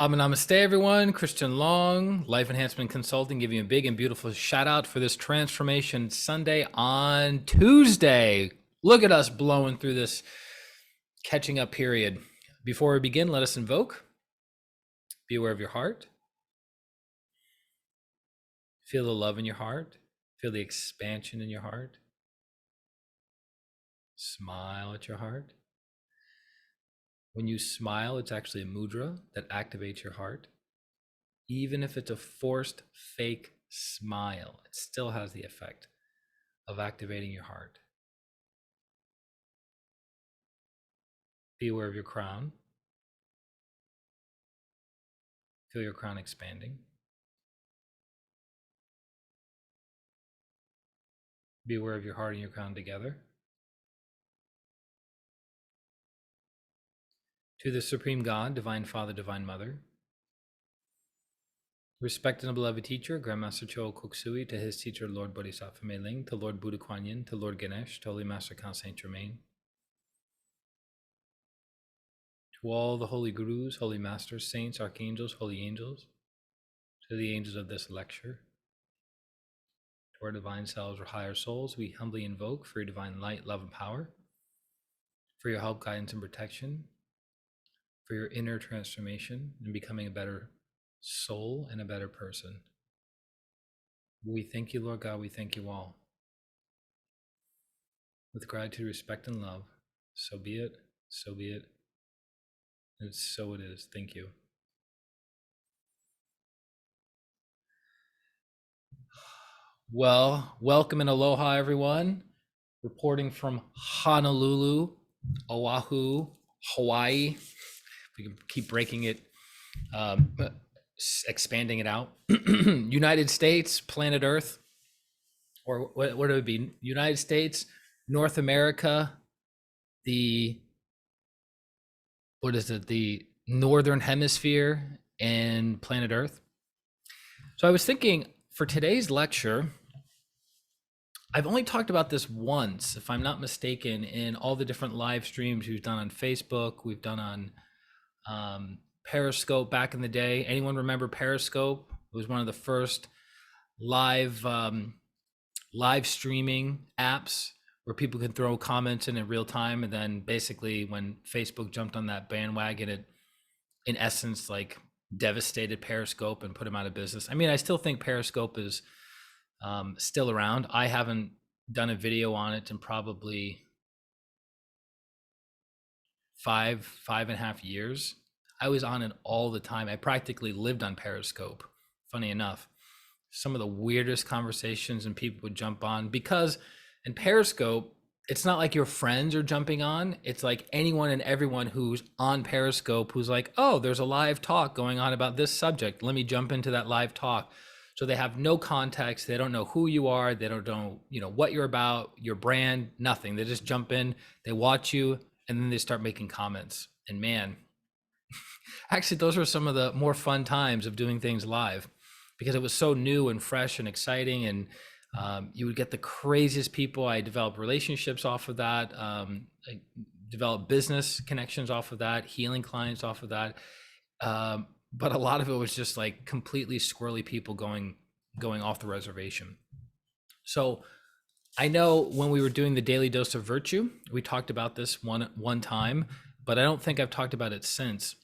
Namaste, everyone. Christian Long, Life Enhancement Consulting, giving you a big and beautiful shout out for this Transformation Sunday on Tuesday. Look at us blowing through this catching up period. Before we begin, let us invoke. Be aware of your heart. Feel the love in your heart. Feel the expansion in your heart. Smile at your heart. When you smile, it's actually a mudra that activates your heart. Even if it's a forced, fake smile, it still has the effect of activating your heart. Be aware of your crown. Feel your crown expanding. Be aware of your heart and your crown together. To the Supreme God, Divine Father, Divine Mother, respected and beloved teacher, Grandmaster Cho Koksui, to his teacher, Lord Bodhisattva Mei Ling, to Lord Buddha Kuan Yin, to Lord Ganesh, to Holy Master Count Saint Germain, to all the holy gurus, holy masters, saints, archangels, holy angels, to the angels of this lecture, to our divine selves or higher souls, we humbly invoke for your divine light, love, and power, for your help, guidance, and protection, for your inner transformation and becoming a better soul and a better person. We thank you, Lord God. We thank you all. With gratitude, respect, and love, so be it, so be it, and so it is. Thank you. Well, welcome and aloha, everyone. Reporting from Honolulu, Oahu, Hawaii. We can keep breaking it, expanding it out. United States, planet Earth, or what would it be? United States, North America, the Northern Hemisphere, and planet Earth. So I was thinking for today's lecture, I've only talked about this once, if I'm not mistaken, in all the different live streams we've done on Facebook, we've done on Periscope back in the day. Anyone remember Periscope? It was one of the first live streaming apps where people could throw comments in real time. And then basically when Facebook jumped on that bandwagon, it in essence like devastated Periscope and put them out of business. I mean, I still think Periscope is still around. I haven't done a video on it in probably five and a half years. I was on it all the time. I practically lived on Periscope, funny enough. Some of the weirdest conversations and people would jump on because in Periscope, it's not like your friends are jumping on. It's like anyone and everyone who's on Periscope who's like, oh, there's a live talk going on about this subject. Let me jump into that live talk. So they have no context. They don't know who you are. They don't know, what you're about, your brand, nothing. They just jump in, they watch you, and then they start making comments. And man, actually, those were some of the more fun times of doing things live because it was so new and fresh and exciting. And you would get the craziest people. I developed relationships off of that. I developed business connections off of that, healing clients off of that. But a lot of it was just like completely squirrely people going off the reservation. So I know when we were doing the daily dose of virtue, we talked about this one time, but I don't think I've talked about it since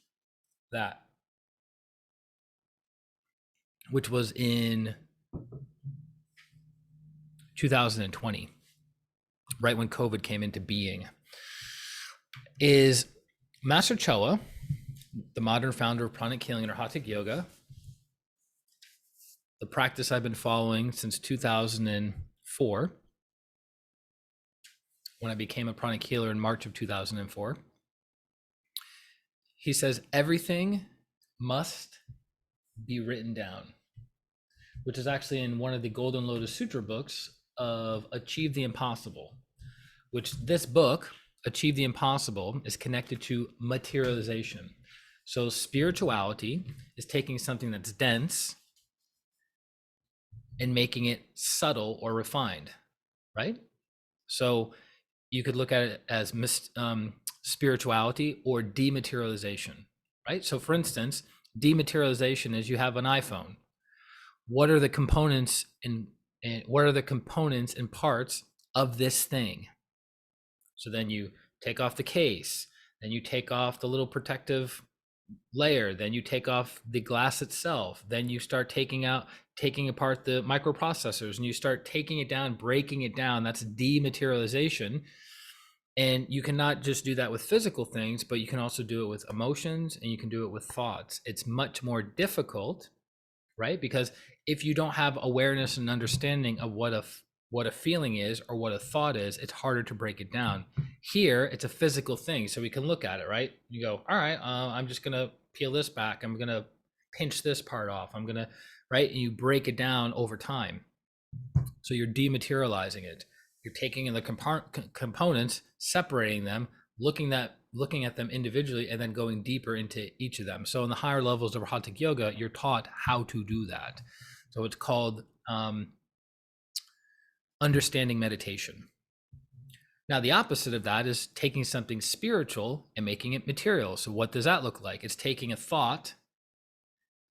that, which was in 2020, right when COVID came into being, is Master Choa, the modern founder of Pranic healing and Arhatic yoga, the practice I've been following since 2004, when I became a pranic healer in March of 2004. He says everything must be written down, which is actually in one of the Golden Lotus Sutra books of Achieve the Impossible, which this book, Achieve the Impossible, is connected to materialization. So spirituality is taking something that's dense and making it subtle or refined, right? So you could look at it as spirituality or dematerialization, right? So for instance, Dematerialization is you have an iPhone. What are the components and what are the components and parts of this thing? So then you take off the case, then you take off the little protective layer, then you take off the glass itself, then you start taking apart the microprocessors, and you start taking it down, breaking it down. That's dematerialization. And you cannot just do that with physical things, but you can also do it with emotions, and you can do it with thoughts. It's much more difficult, right? Because if you don't have awareness and understanding of what a feeling is or what a thought is, it's harder to break it down. Here, it's a physical thing, so we can look at it, right? You go, all right, I'm just gonna peel this back. I'm gonna pinch this part off. I'm gonna, right? And you break it down over time. So you're dematerializing it. You're taking in the components, separating them, looking at them individually, and then going deeper into each of them. So in the higher levels of Arhatic yoga, you're taught how to do that. So it's called understanding meditation. Now, the opposite of that is taking something spiritual and making it material. So what does that look like? It's taking a thought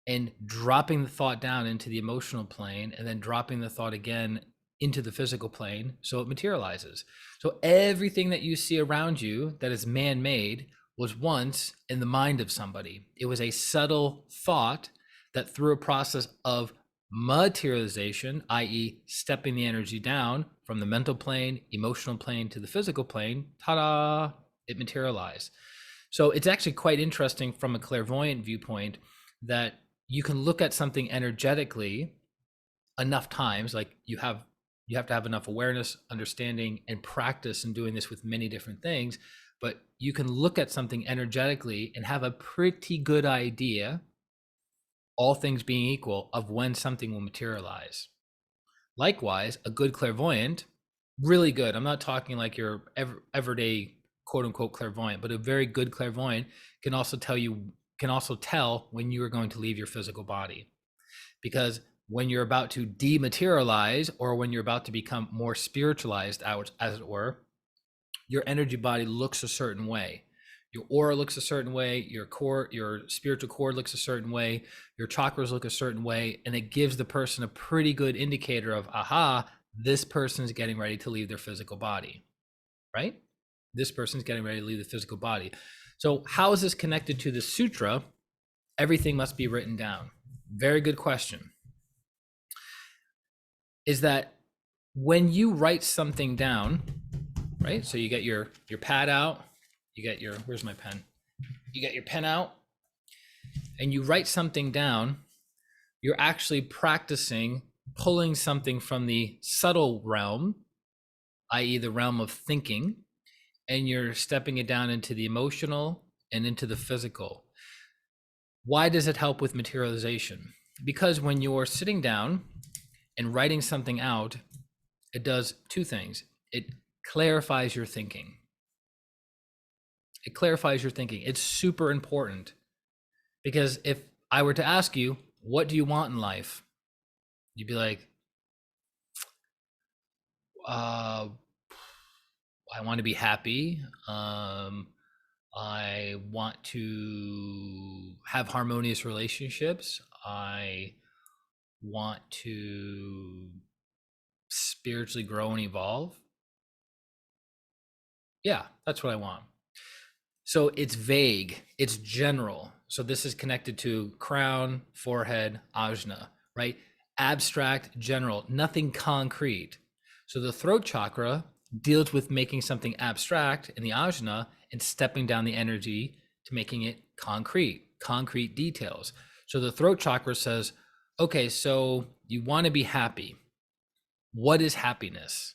and dropping the thought down into the emotional plane, and then dropping the thought again into the physical plane, so it materializes. So everything that you see around you that is man-made was once in the mind of somebody. It was a subtle thought that through a process of materialization, i.e. stepping the energy down from the mental plane, emotional plane to the physical plane, ta-da, it materialized. So it's actually quite interesting from a clairvoyant viewpoint that you can look at something energetically enough times, like you have to have enough awareness, understanding, and practice in doing this with many different things, but you can look at something energetically and have a pretty good idea, all things being equal, of when something will materialize. Likewise, a good clairvoyant, really good, I'm not talking like your everyday quote unquote clairvoyant, but a very good clairvoyant can also tell when you are going to leave your physical body. Because when you're about to dematerialize, or when you're about to become more spiritualized out, as it were, your energy body looks a certain way. Your aura looks a certain way, your spiritual cord looks a certain way, your chakras look a certain way, and it gives the person a pretty good indicator of, aha, this person's getting ready to leave their physical body, right? This person's getting ready to leave the physical body. So how is this connected to the sutra? Everything must be written down. Very good question. Is that when you write something down, right? So you get your pad out, you get your, where's my pen? You get your pen out, and you write something down, you're actually practicing pulling something from the subtle realm, i.e. the realm of thinking, and you're stepping it down into the emotional and into the physical. Why does it help with materialization? Because when you're sitting down and writing something out, it does two things. It clarifies your thinking. It clarifies your thinking. It's super important, because if I were to ask you, what do you want in life? You'd be like, I want to be happy. I want to have harmonious relationships. I want to spiritually grow and evolve. Yeah, that's what I want. So it's vague, it's general. So this is connected to crown, forehead, ajna, right? Abstract, general, nothing concrete. So the throat chakra deals with making something abstract in the ajna and stepping down the energy to making it concrete details. So the throat chakra says, okay, so you want to be happy. What is happiness?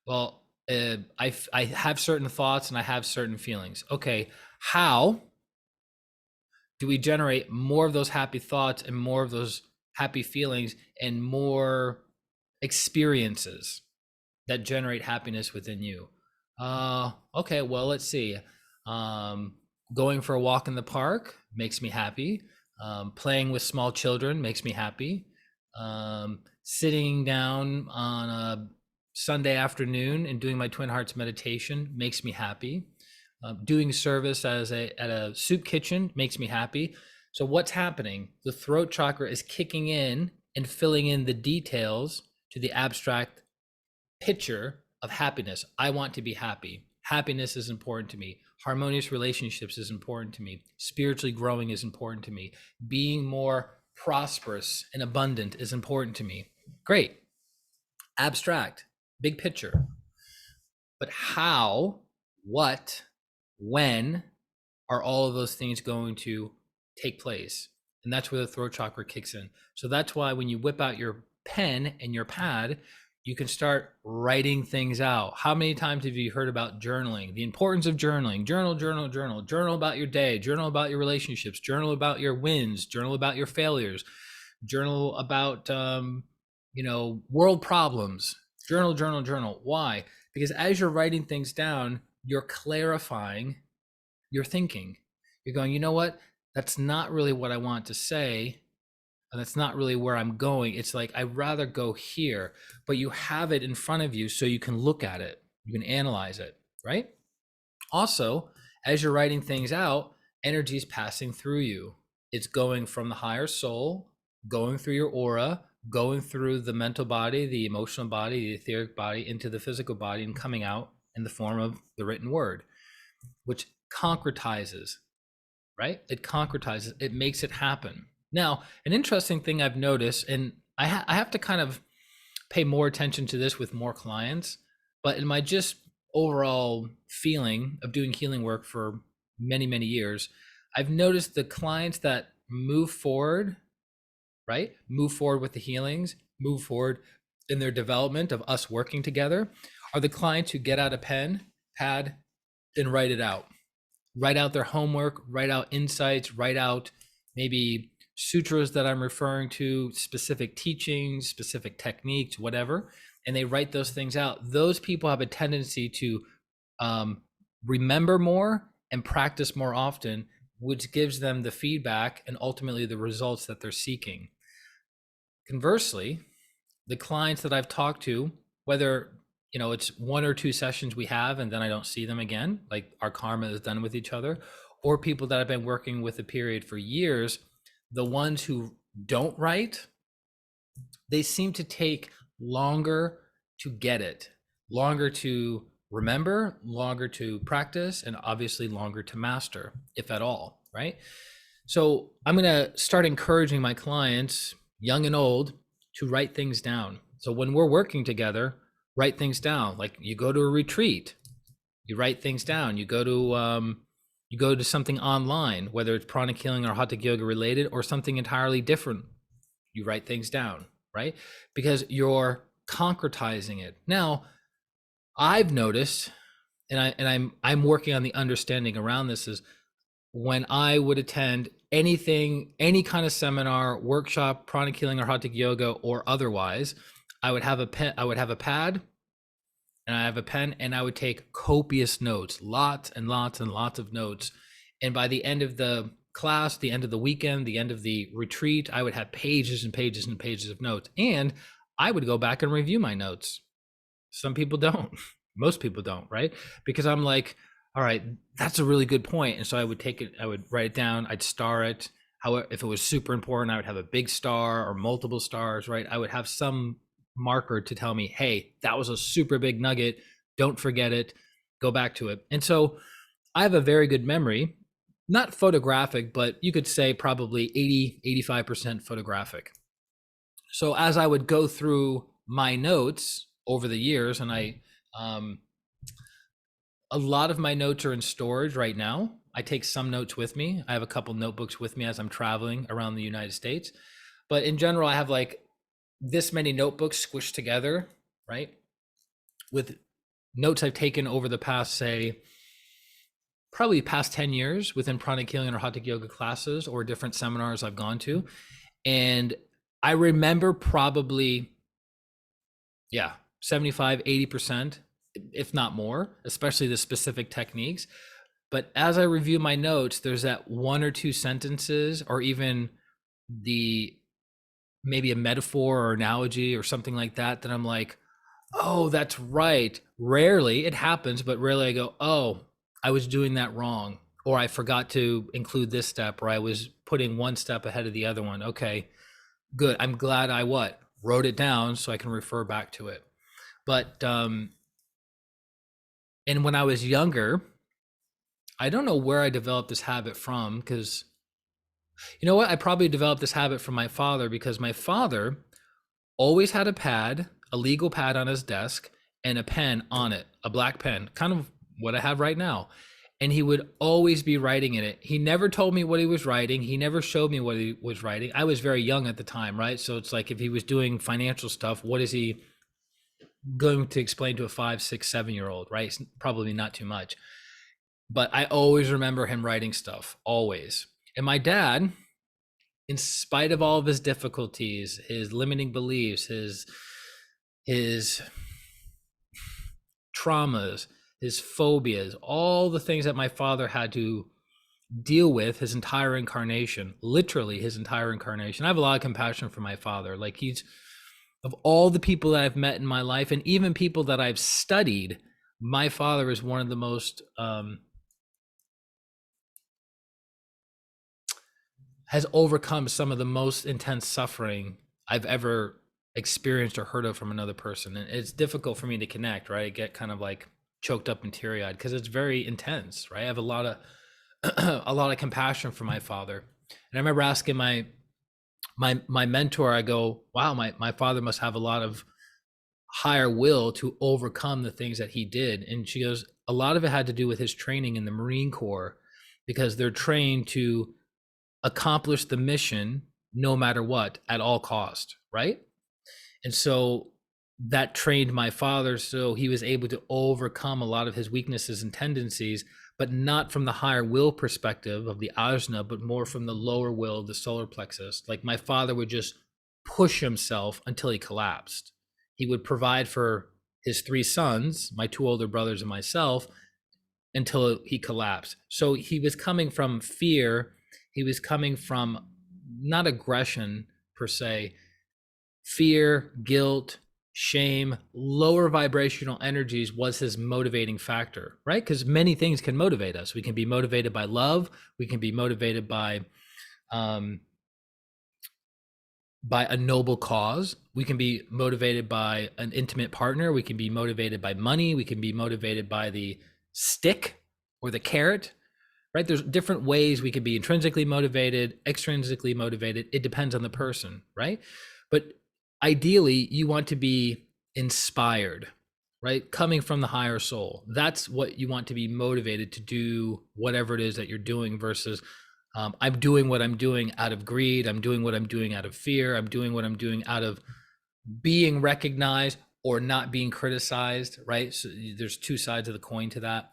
Well, I have certain thoughts and I have certain feelings. Okay, how do we generate more of those happy thoughts and more of those happy feelings and more experiences that generate happiness within you? Okay, well, let's see. Going for a walk in the park makes me happy. Playing with small children makes me happy. Sitting down on a Sunday afternoon and doing my Twin Hearts meditation makes me happy. Doing service at a soup kitchen makes me happy. So what's happening? The throat chakra is kicking in and filling in the details to the abstract picture of happiness. I want to be happy. Happiness is important to me. Harmonious relationships is important to me. Spiritually growing is important to me. Being more prosperous and abundant is important to me. Great. Abstract, big picture. But how, what, when are all of those things going to take place? And that's where the throat chakra kicks in. So that's why when you whip out your pen and your pad, you can start writing things out. How many times have you heard about journaling? The importance of journaling. Journal, journal, journal. Journal about your day. Journal about your relationships. Journal about your wins. Journal about your failures. Journal about, world problems. Journal, journal, journal. Why? Because as you're writing things down, you're clarifying your thinking. You're going, you know what? That's not really what I want to say. And that's not really where I'm going. It's like, I'd rather go here, but you have it in front of you so you can look at it. You can analyze it, right? Also, as you're writing things out, energy is passing through you. It's going from the higher soul, going through your aura, going through the mental body, the emotional body, the etheric body, into the physical body, and coming out in the form of the written word, which concretizes, right? It concretizes, it makes it happen. Now, an interesting thing I've noticed, and I have to kind of pay more attention to this with more clients, but in my just overall feeling of doing healing work for many, many years, I've noticed the clients that move forward, right? Move forward with the healings, move forward in their development of us working together, are the clients who get out a pen, pad, and write it out. Write out their homework, write out insights, write out maybe sutras that I'm referring to, specific teachings, specific techniques, whatever, and they write those things out. Those people have a tendency to remember more and practice more often, which gives them the feedback and ultimately the results that they're seeking. Conversely, the clients that I've talked to, whether it's 1 or 2 sessions we have and then I don't see them again, like our karma is done with each other, or people that I've been working with a period for years, the ones who don't write, they seem to take longer to get it, longer to remember, longer to practice, and obviously longer to master, if at all, right? So I'm going to start encouraging my clients, young and old, to write things down. So when we're working together, write things down. Like you go to a retreat, you write things down. You go to something online, whether it's pranic healing or Arhatic yoga related or something entirely different. You write things down, right? Because you're concretizing it. Now, I've noticed, and I'm working on the understanding around this, is when I would attend anything, any kind of seminar, workshop, pranic healing or Arhatic yoga or otherwise, I would have a pen, I would have a pad, and I have a pen, and I would take copious notes, lots and lots and lots of notes. And by the end of the class, the end of the weekend, the end of the retreat, I would have pages and pages and pages of notes. And I would go back and review my notes. Some people don't. Most people don't, right? Because I'm like, all right, that's a really good point. And so I would take it, I would write it down, I'd star it. However, if it was super important, I would have a big star or multiple stars, right? I would have some marker to tell me, hey, that was a super big nugget. Don't forget it. Go back to it. And so I have a very good memory, not photographic, but you could say probably 80-85% photographic. So as I would go through my notes over the years, and a lot of my notes are in storage right now. I take some notes with me. I have a couple notebooks with me as I'm traveling around the United States. But in general, I have like this many notebooks squished together, right? With notes I've taken over the past, say, probably past 10 years within pranic healing or Arhatic yoga classes or different seminars I've gone to. And I remember probably, 75, 80%, if not more, especially the specific techniques. But as I review my notes, there's that 1 or 2 sentences or even maybe a metaphor or analogy or something like that, that I'm like, oh, that's right. Rarely it happens, but rarely I go, oh, I was doing that wrong, or I forgot to include this step, or I was putting one step ahead of the other one. Okay, good. I'm glad I wrote it down so I can refer back to it. But and when I was younger, I don't know where I developed this habit from, because you know what? I probably developed this habit from my father, because my father always had a pad, a legal pad on his desk, and a pen on it, a black pen, kind of what I have right now. And he would always be writing in it. He never told me what he was writing. He never showed me what he was writing. I was very young at the time, right? So it's like, if he was doing financial stuff, what is he going to explain to a 5, 6, 7-year-old, right? It's probably not too much. But I always remember him writing stuff, always. And my dad, in spite of all of his difficulties, his limiting beliefs, his traumas, his phobias, all the things that my father had to deal with his entire incarnation, literally his entire incarnation. I have a lot of compassion for my father. Like, he's, of all the people that I've met in my life, and even people that I've studied, my father is one of the most has overcome some of the most intense suffering I've ever experienced or heard of from another person. And it's difficult for me to connect, right? I get kind of like choked up and teary-eyed because it's very intense, right? I have a lot of a lot of compassion for my father. And I remember asking my mentor, I go, wow, my father must have a lot of higher will to overcome the things that he did. And she goes, a lot of it had to do with his training in the Marine Corps, because they're trained to accomplish the mission no matter what, at all cost, right? And so that trained my father, so he was able to overcome a lot of his weaknesses and tendencies, but not from the higher will perspective of the ajna, but more from the lower will, the solar plexus. Like, my father would just push himself until he collapsed. He would provide for his 3 sons, my 2 older brothers and myself, until he collapsed. So he was coming from fear. He was coming from not aggression per se, fear, guilt, shame, lower vibrational energies was his motivating factor, right? Because many things can motivate us. We can be motivated by love. We can be motivated by a noble cause. We can be motivated by an intimate partner. We can be motivated by money. We can be motivated by the stick or the carrot, right? There's different ways we can be intrinsically motivated, extrinsically motivated. It depends on the person, right? But ideally, you want to be inspired, right? Coming from the higher soul. That's what you want to be motivated to do, whatever it is that you're doing, versus I'm doing what I'm doing out of greed. I'm doing what I'm doing out of fear. I'm doing what I'm doing out of being recognized or not being criticized, right? So there's 2 sides of the coin to that.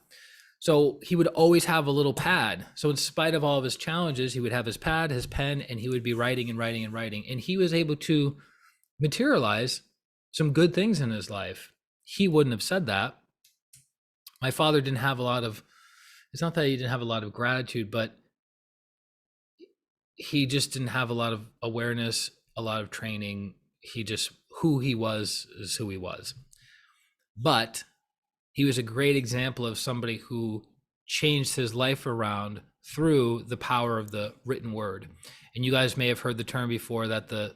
So he would always have a little pad. So in spite of all of his challenges, he would have his pad, his pen, and he would be writing and writing and writing. And he was able to materialize some good things in his life. He wouldn't have said that. My father didn't have a lot of, it's not that he didn't have a lot of gratitude, but he just didn't have a lot of awareness, a lot of training. He just, who he was is who he was. But he was a great example of somebody who changed his life around through the power of the written word. And you guys may have heard the term before that the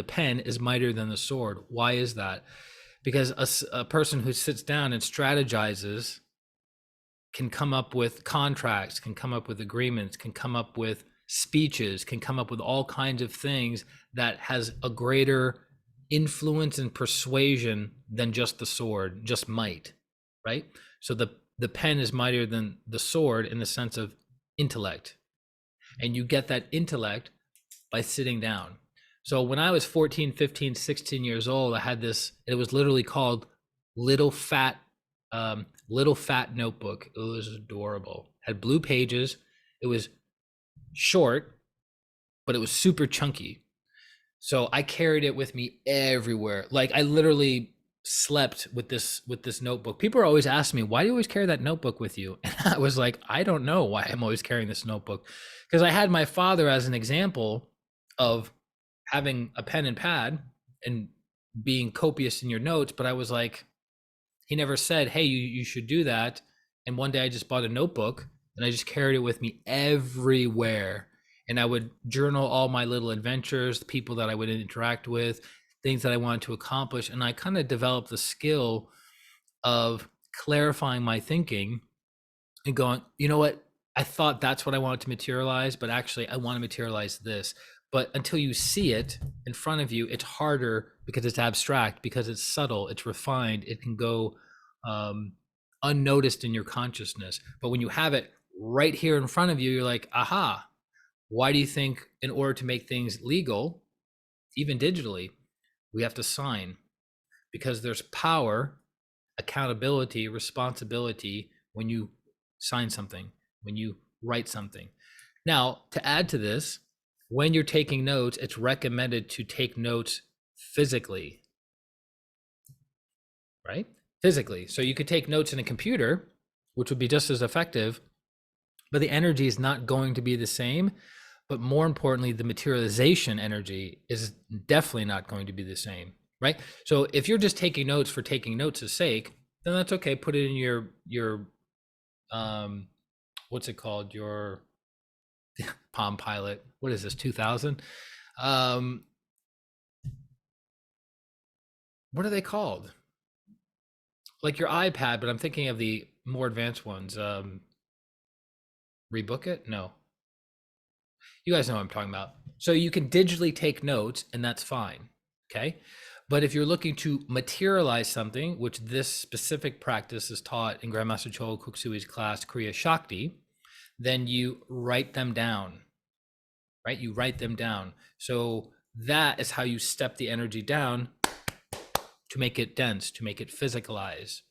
pen is mightier than the sword. Why is that? Because a person who sits down and strategizes can come up with contracts, can come up with agreements, can come up with speeches, can come up with all kinds of things that has a greater influence and persuasion than just the sword, just might, right? So the pen is mightier than the sword in the sense of intellect. And you get that intellect by sitting down. So when I was 14, 15, 16 years old, I had this, it was literally called Little Fat Notebook. It was adorable. Had blue pages. It was short, but it was super chunky. So I carried it with me everywhere. Like, I literally slept with this notebook. People are always asking me, why do you always carry that notebook with you? And I was like, I don't know why I'm always carrying this notebook. Because I had my father as an example of having a pen and pad and being copious in your notes. But I was like, he never said, hey, you should do that. And one day I just bought a notebook and I just carried it with me everywhere. and I would journal all my little adventures, the people that I would interact with, things that I wanted to accomplish. And I kind of developed the skill of clarifying my thinking and going, you know what? I thought that's what I wanted to materialize, but actually I want to materialize this. But until you see it in front of you, it's harder because it's abstract, because it's subtle, it's refined, it can go unnoticed in your consciousness. But when you have it right here in front of you, you're like, aha, why do you think in order to make things legal, even digitally, we have to sign? Because there's power, accountability, responsibility when you sign something, when you write something. Now, to add to this, when you're taking notes, it's recommended to take notes physically, right? Physically. So you could take notes in a computer, which would be just as effective, but the energy is not going to be the same. But more importantly, the materialization energy is definitely not going to be the same, right? So if you're just taking notes for taking notes' sake, then that's okay. Put it in your what's it called? Your Palm Pilot. What is this, 2000? What are they called? Like your iPad, but I'm thinking of the more advanced ones. Rebook it? No. You guys know what I'm talking about. So you can digitally take notes, and that's fine. Okay. But if you're looking to materialize something, which this specific practice is taught in Grandmaster Chogo Kuksui's class, Kriya Shakti, then you write them down, right? You write them down. So that is how you step the energy down to make it dense, to make it physicalize.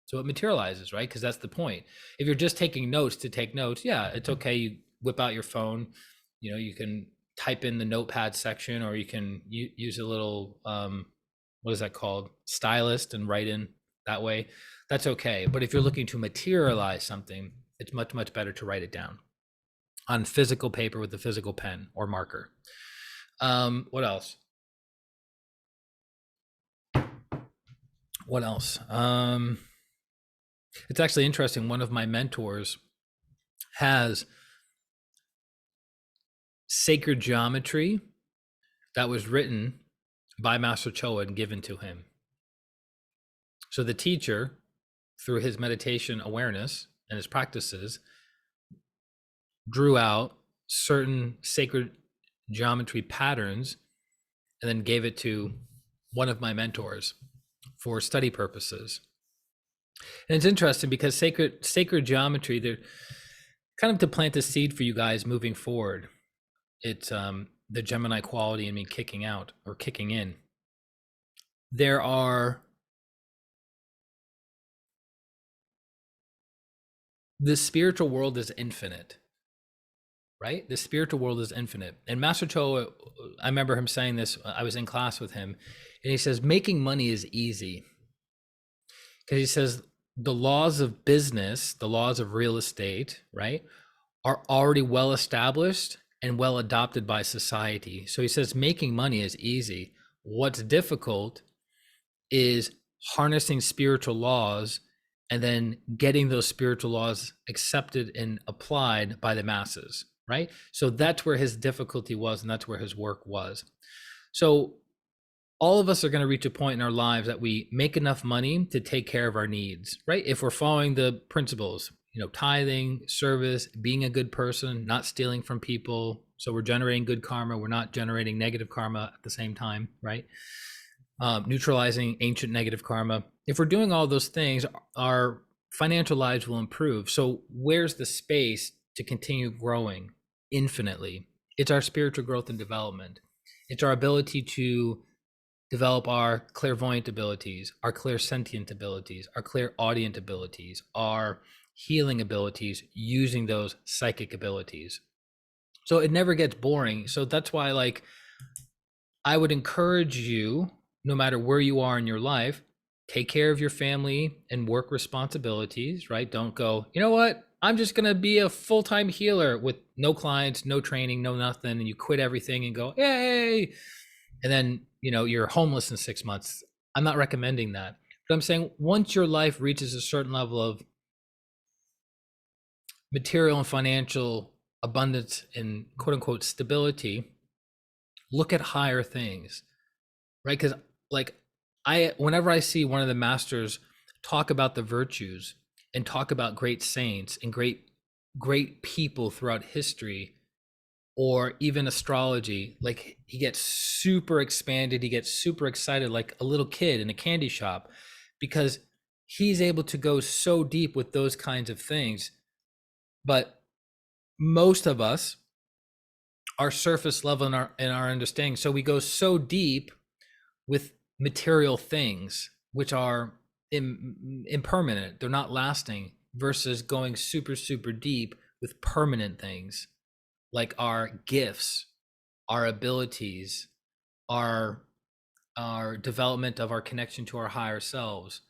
So it materializes, right? Because that's the point. If you're just taking notes to take notes, yeah, it's okay. You whip out your phone, you know, you can type in the notepad section, or you can use a little, what is that called? Stylist, and write in that way. That's okay. But if you're looking to materialize something, it's much, much better to write it down on physical paper with a physical pen or marker. What else? What else? It's actually interesting. One of my mentors has sacred geometry that was written by Master Choa and given to him. So the teacher, through his meditation awareness and his practices, drew out certain sacred geometry patterns and then gave it to one of my mentors for study purposes. And it's interesting because sacred geometry, they're kind of to plant a seed for you guys moving forward. It's the Gemini quality in me kicking out or kicking in. The spiritual world is infinite, right? The spiritual world is infinite. And Master Choa, I remember him saying this, I was in class with him, and he says, making money is easy. Because he says, the laws of business, the laws of real estate, right, are already well established and well adopted by society. So he says, making money is easy. What's difficult is harnessing spiritual laws and then getting those spiritual laws accepted and applied by the masses, right? So that's where his difficulty was, and that's where his work was. So all of us are going to reach a point in our lives that we make enough money to take care of our needs, right? If we're following the principles, you know, tithing, service, being a good person, not stealing from people. So we're generating good karma. We're not generating negative karma at the same time, right? Neutralizing ancient negative karma. If we're doing all those things, our financial lives will improve. So where's the space to continue growing infinitely? It's our spiritual growth and development. It's our ability to develop our clairvoyant abilities, our clairsentient abilities, our clairaudient abilities, our healing abilities, using those psychic abilities. So it never gets boring. So that's why, like, I would encourage you, no matter where you are in your life, take care of your family and work responsibilities, right? Don't go, you know what? I'm just going to be a full-time healer with no clients, no training, no nothing. And you quit everything and go, yay. And then, you know, you're homeless in 6 months. I'm not recommending that. But I'm saying once your life reaches a certain level of material and financial abundance and quote unquote stability, look at higher things, right? Because like whenever I see one of the masters talk about the virtues and talk about great saints and great people throughout history, or even astrology, like he gets super expanded, he gets super excited like a little kid in a candy shop, because he's able to go so deep with those kinds of things. But most of us are surface level in our understanding, so we go so deep with material things which are impermanent, they're not lasting, versus going super deep with permanent things like our gifts, our abilities, our development of our connection to our higher selves,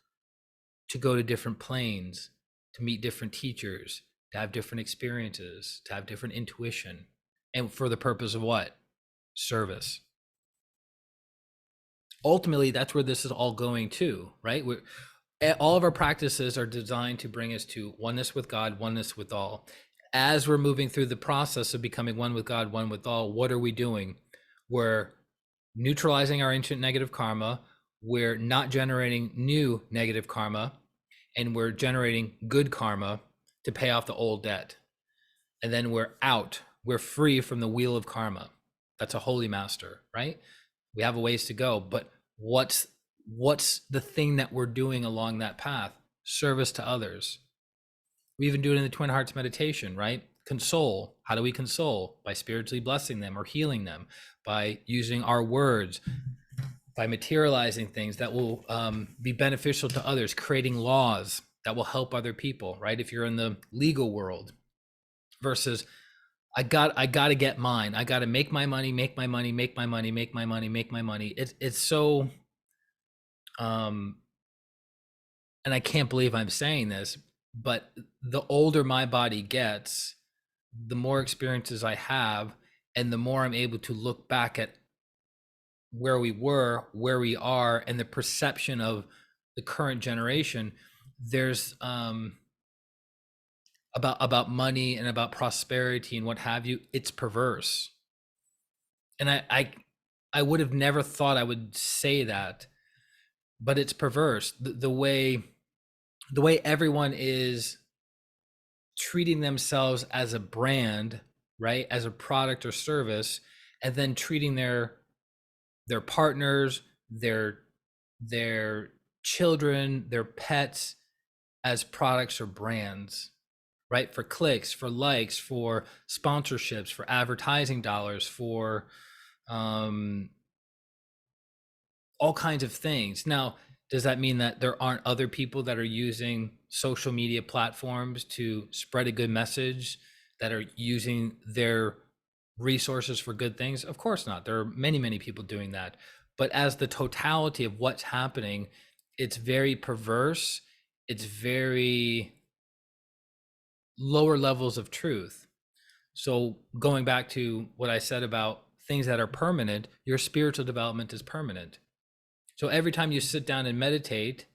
to go to different planes, to meet different teachers, to have different experiences, to have different intuition, and for the purpose of what? Service. Ultimately, that's where this is all going to, right? All of our practices are designed to bring us to oneness with God, oneness with all. As we're moving through the process of becoming one with God, one with all, what are we doing? We're neutralizing our ancient negative karma. We're not generating new negative karma, and we're generating good karma to pay off the old debt. And then we're out. We're free from the wheel of karma. That's a holy master, right? We have a ways to go, but what's the thing that we're doing along that path? Service to others. We even do it in the Twin Hearts meditation, right? Console. How do we console? By spiritually blessing them or healing them, by using our words, by materializing things that will be beneficial to others, creating laws that will help other people, right? If you're in the legal world, versus I got to get mine. I got to make my money, make my money, make my money, make my money, make my money. It's so and I can't believe I'm saying this, but the older my body gets, the more experiences I have, and the more I'm able to look back at where we were, where we are, and the perception of the current generation. There's about money and about prosperity and what have you. It's perverse, and I would have never thought I would say that, but it's perverse. The way everyone is treating themselves as a brand, right, as a product or service, and then treating their partners, their children, their pets as products or brands, right? For clicks, for likes, for sponsorships, for advertising dollars, for all kinds of things. Now, does that mean that there aren't other people that are using social media platforms to spread a good message, that are using their resources for good things? Of course not. There are many people doing that. But as the totality of what's happening, it's very perverse. It's very lower levels of truth. So going back to what I said about things that are permanent, your spiritual development is permanent. So every time you sit down and meditate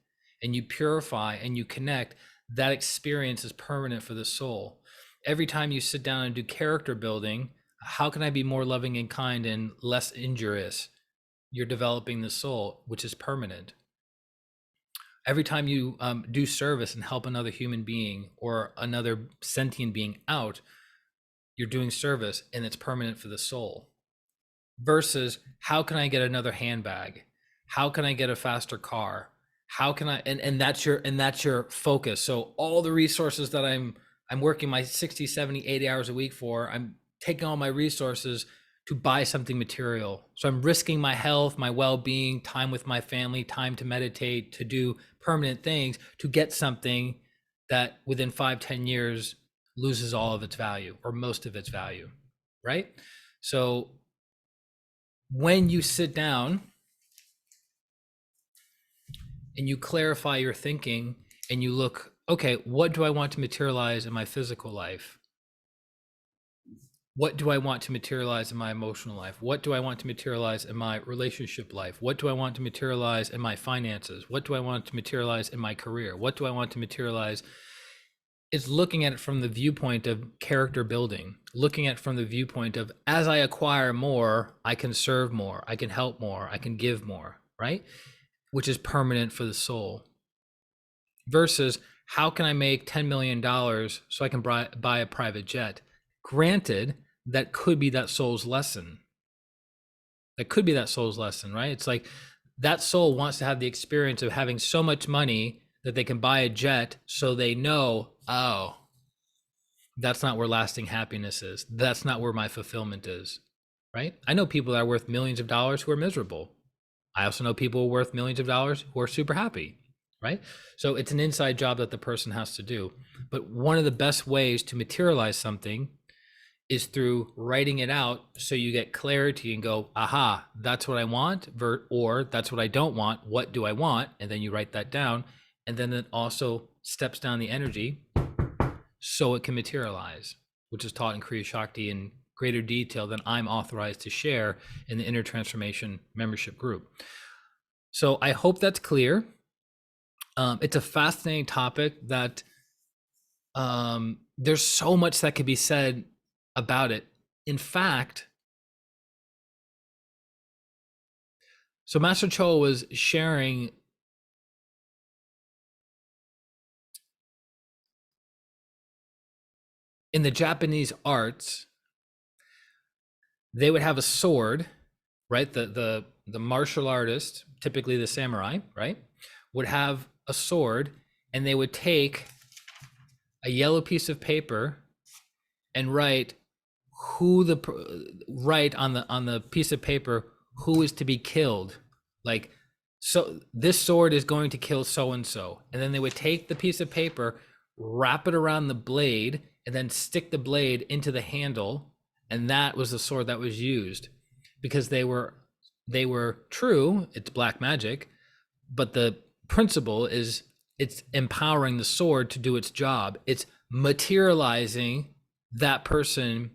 and you purify and you connect, that experience is permanent for the soul. Every time you sit down and do character building, how can I be more loving and kind and less injurious? You're developing the soul, which is permanent. Every time you do service and help another human being or another sentient being out, you're doing service, and it's permanent for the soul. Versus, how can I get another handbag? How can I get a faster car? How can I, and that's your focus. So all the resources that I'm working my 60, 70, 80 hours a week for, I'm taking all my resources to buy something material. So I'm risking my health, my well-being, time with my family, time to meditate, to do permanent things, to get something that within 5-10 years loses all of its value or most of its value, right? So when you sit down and you clarify your thinking and you look, okay, what do I want to materialize in my physical life? What do I want to materialize in my emotional life? What do I want to materialize in my relationship life? What do I want to materialize in my finances? What do I want to materialize in my career? What do I want to materialize It's looking at it from the viewpoint of character building, looking at it from the viewpoint of, as I acquire more, I can serve more, I can help more, I can give more, right? Which is permanent for the soul. Versus, how can I make $10 million so I can buy a private jet? Granted, that could be that soul's lesson. That could be that soul's lesson, right? It's like that soul wants to have the experience of having so much money that they can buy a jet, so they know, oh, that's not where lasting happiness is. That's not where my fulfillment is, right? I know people that are worth millions of dollars who are miserable. I also know people worth millions of dollars who are super happy, right? So it's an inside job that the person has to do. But one of the best ways to materialize something is through writing it out, so you get clarity and go, aha, that's what I want, or that's what I don't want. What do I want? And then you write that down. And then it also steps down the energy so it can materialize, which is taught in Kriya Shakti in greater detail than I'm authorized to share in the Inner Transformation membership group. So I hope that's clear. It's a fascinating topic that there's so much that could be said about it. In fact, so Master Cho was sharing in the Japanese arts, they would have a sword, right? The martial artist, typically the samurai, right, would have a sword, and they would take a yellow piece of paper and write on the piece of paper who is to be killed. Like, so this sword is going to kill so and so, and then they would take the piece of paper, wrap it around the blade, and then stick the blade into the handle, and that was the sword that was used, because they were true. It's black magic, but the principle is it's empowering the sword to do its job. It's materializing that person,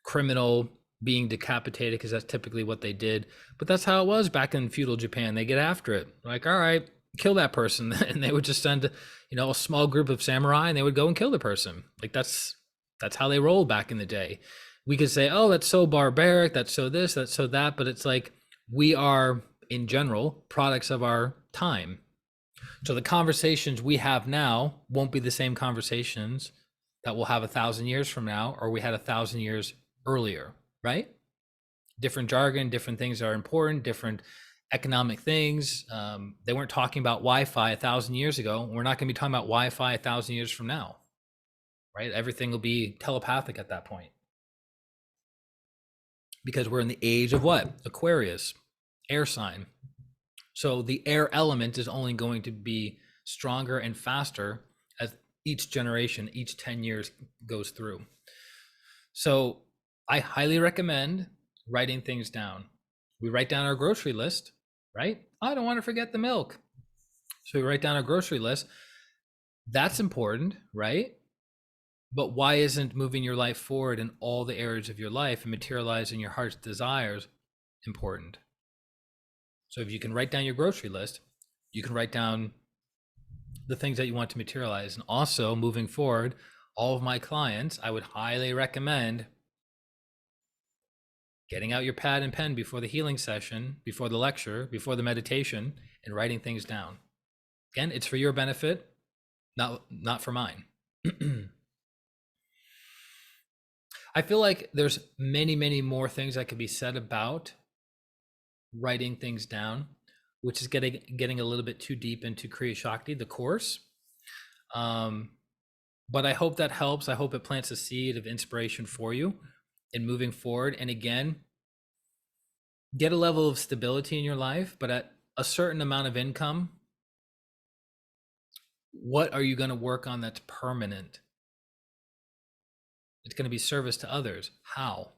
criminal, being decapitated, because that's typically what they did. But that's how it was back in feudal Japan. They get after it, like, all right, kill that person. And they would just send a small group of samurai, and they would go and kill the person. Like, that's how they rolled back in the day. We could say, oh, that's so barbaric, that's so this, that's so that, but it's like, we are in general products of our time. So the conversations we have now won't be the same conversations that we'll have 1,000 years from now, or we had 1,000 years earlier, right? Different jargon, different things that are important, different economic things. They weren't talking about Wi-Fi 1,000 years ago. We're not going to be talking about Wi-Fi 1,000 years from now, right? Everything will be telepathic at that point, because we're in the age of what? Aquarius, air sign. So the air element is only going to be stronger and faster as each generation, each 10 years goes through. So I highly recommend writing things down. We write down our grocery list, right? I don't want to forget the milk. So we write down our grocery list. That's important, right? But why isn't moving your life forward in all the areas of your life and materializing your heart's desires important? So if you can write down your grocery list, you can write down the things that you want to materialize. And also, moving forward, all of my clients, I would highly recommend getting out your pad and pen before the healing session, before the lecture, before the meditation, and writing things down. Again, it's for your benefit, not for mine. I feel like there's many, many more things that could be said about writing things down, which is getting a little bit too deep into Kriya Shakti, the course. But I hope that helps. I hope it plants a seed of inspiration for you in moving forward. And again, get a level of stability in your life, but at a certain amount of income, what are you going to work on that's permanent? It's going to be service to others. How?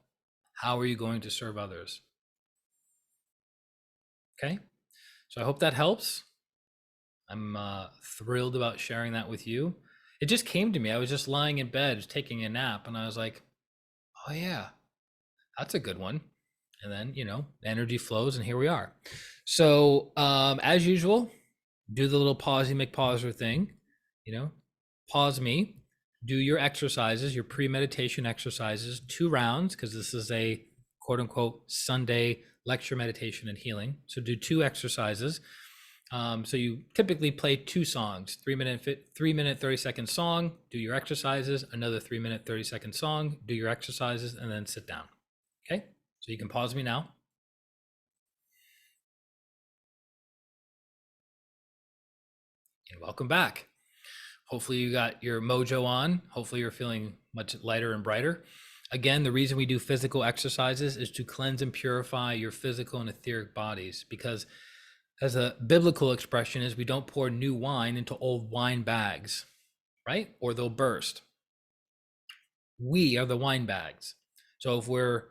How are you going to serve others? Okay. So I hope that helps. I'm thrilled about sharing that with you. It just came to me. I was just lying in bed, taking a nap, and I was like, oh yeah, that's a good one. And then, energy flows, and here we are. So as usual, do the little pausey McPauser thing, pause me, do your exercises, your pre-meditation exercises, 2 rounds, because this is a quote unquote Sunday lecture, meditation, and healing. So do 2 exercises. So you typically play 2 songs, 3-minute, 30-second song, do your exercises, another 3-minute, 30-second song, do your exercises, and then sit down. Okay, so you can pause me now. And welcome back. Hopefully you got your mojo on. Hopefully you're feeling much lighter and brighter. Again, the reason we do physical exercises is to cleanse and purify your physical and etheric bodies, because as a biblical expression is, we don't pour new wine into old wine bags, right? Or they'll burst. We are the wine bags. So if we're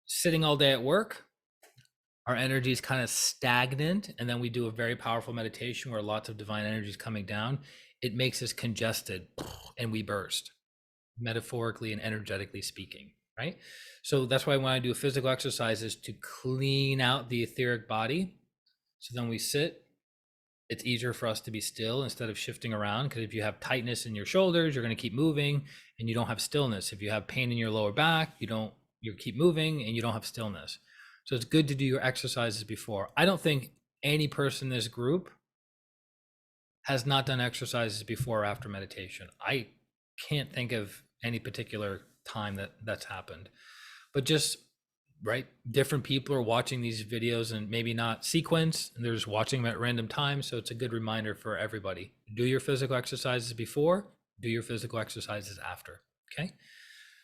sitting all day at work, our energy is kind of stagnant, and then we do a very powerful meditation where lots of divine energy is coming down, it makes us congested and we burst, metaphorically and energetically speaking, right? So that's why when I do a physical exercise is to clean out the etheric body. So then we sit, it's easier for us to be still instead of shifting around, because if you have tightness in your shoulders, you're going to keep moving and you don't have stillness. If you have pain in your lower back, you keep moving and you don't have stillness. So it's good to do your exercises before. I don't think any person in this group has not done exercises before or after meditation. I can't think of any particular time that's happened, but just right, different people are watching these videos and maybe not sequence, and they're just watching them at random times. So it's a good reminder for everybody. Do your physical exercises before, do your physical exercises after. Okay,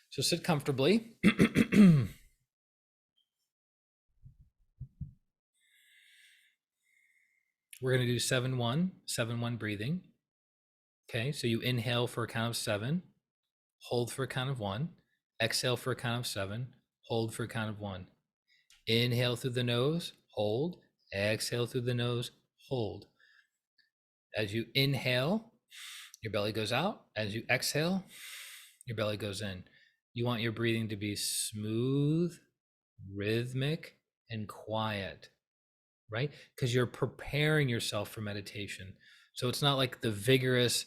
so sit comfortably. We're going to do 7-1, 7-1 breathing. Okay, so you inhale for a count of 7, hold for a count of 1, exhale for a count of 7, hold for a count of 1. Inhale through the nose, hold, exhale through the nose, hold. As you inhale, your belly goes out. As you exhale, your belly goes in. You want your breathing to be smooth, rhythmic, and quiet, right? Because you're preparing yourself for meditation. So it's not like the vigorous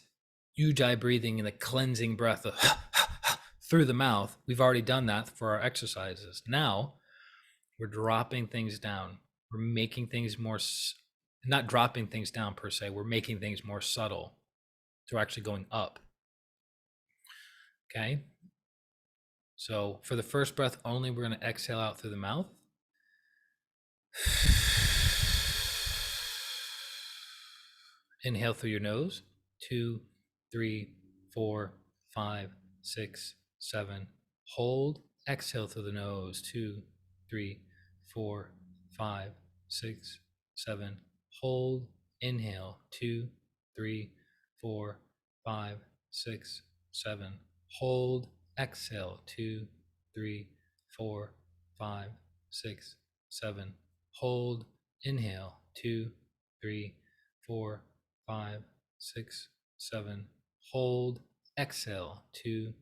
ujjayi breathing and the cleansing breath of through the mouth. We've already done that for our exercises. Now we're dropping things down. We're making things more, not dropping things down per se, we're making things more subtle. So we're actually going up. Okay. So for the first breath only, we're going to exhale out through the mouth. Inhale through your nose. 2, 3, 4, 5, 6, 7. Hold. Exhale through the nose. 2, 3, 4, 5, 6, 7. Hold. Inhale. 2, 3, 4, 5, 6, 7. Hold. Exhale. 2, 3, 4, 5, 6, 7. Hold. Inhale. 2, 3, 4, 5, 6, 7. Hold. Exhale. 2,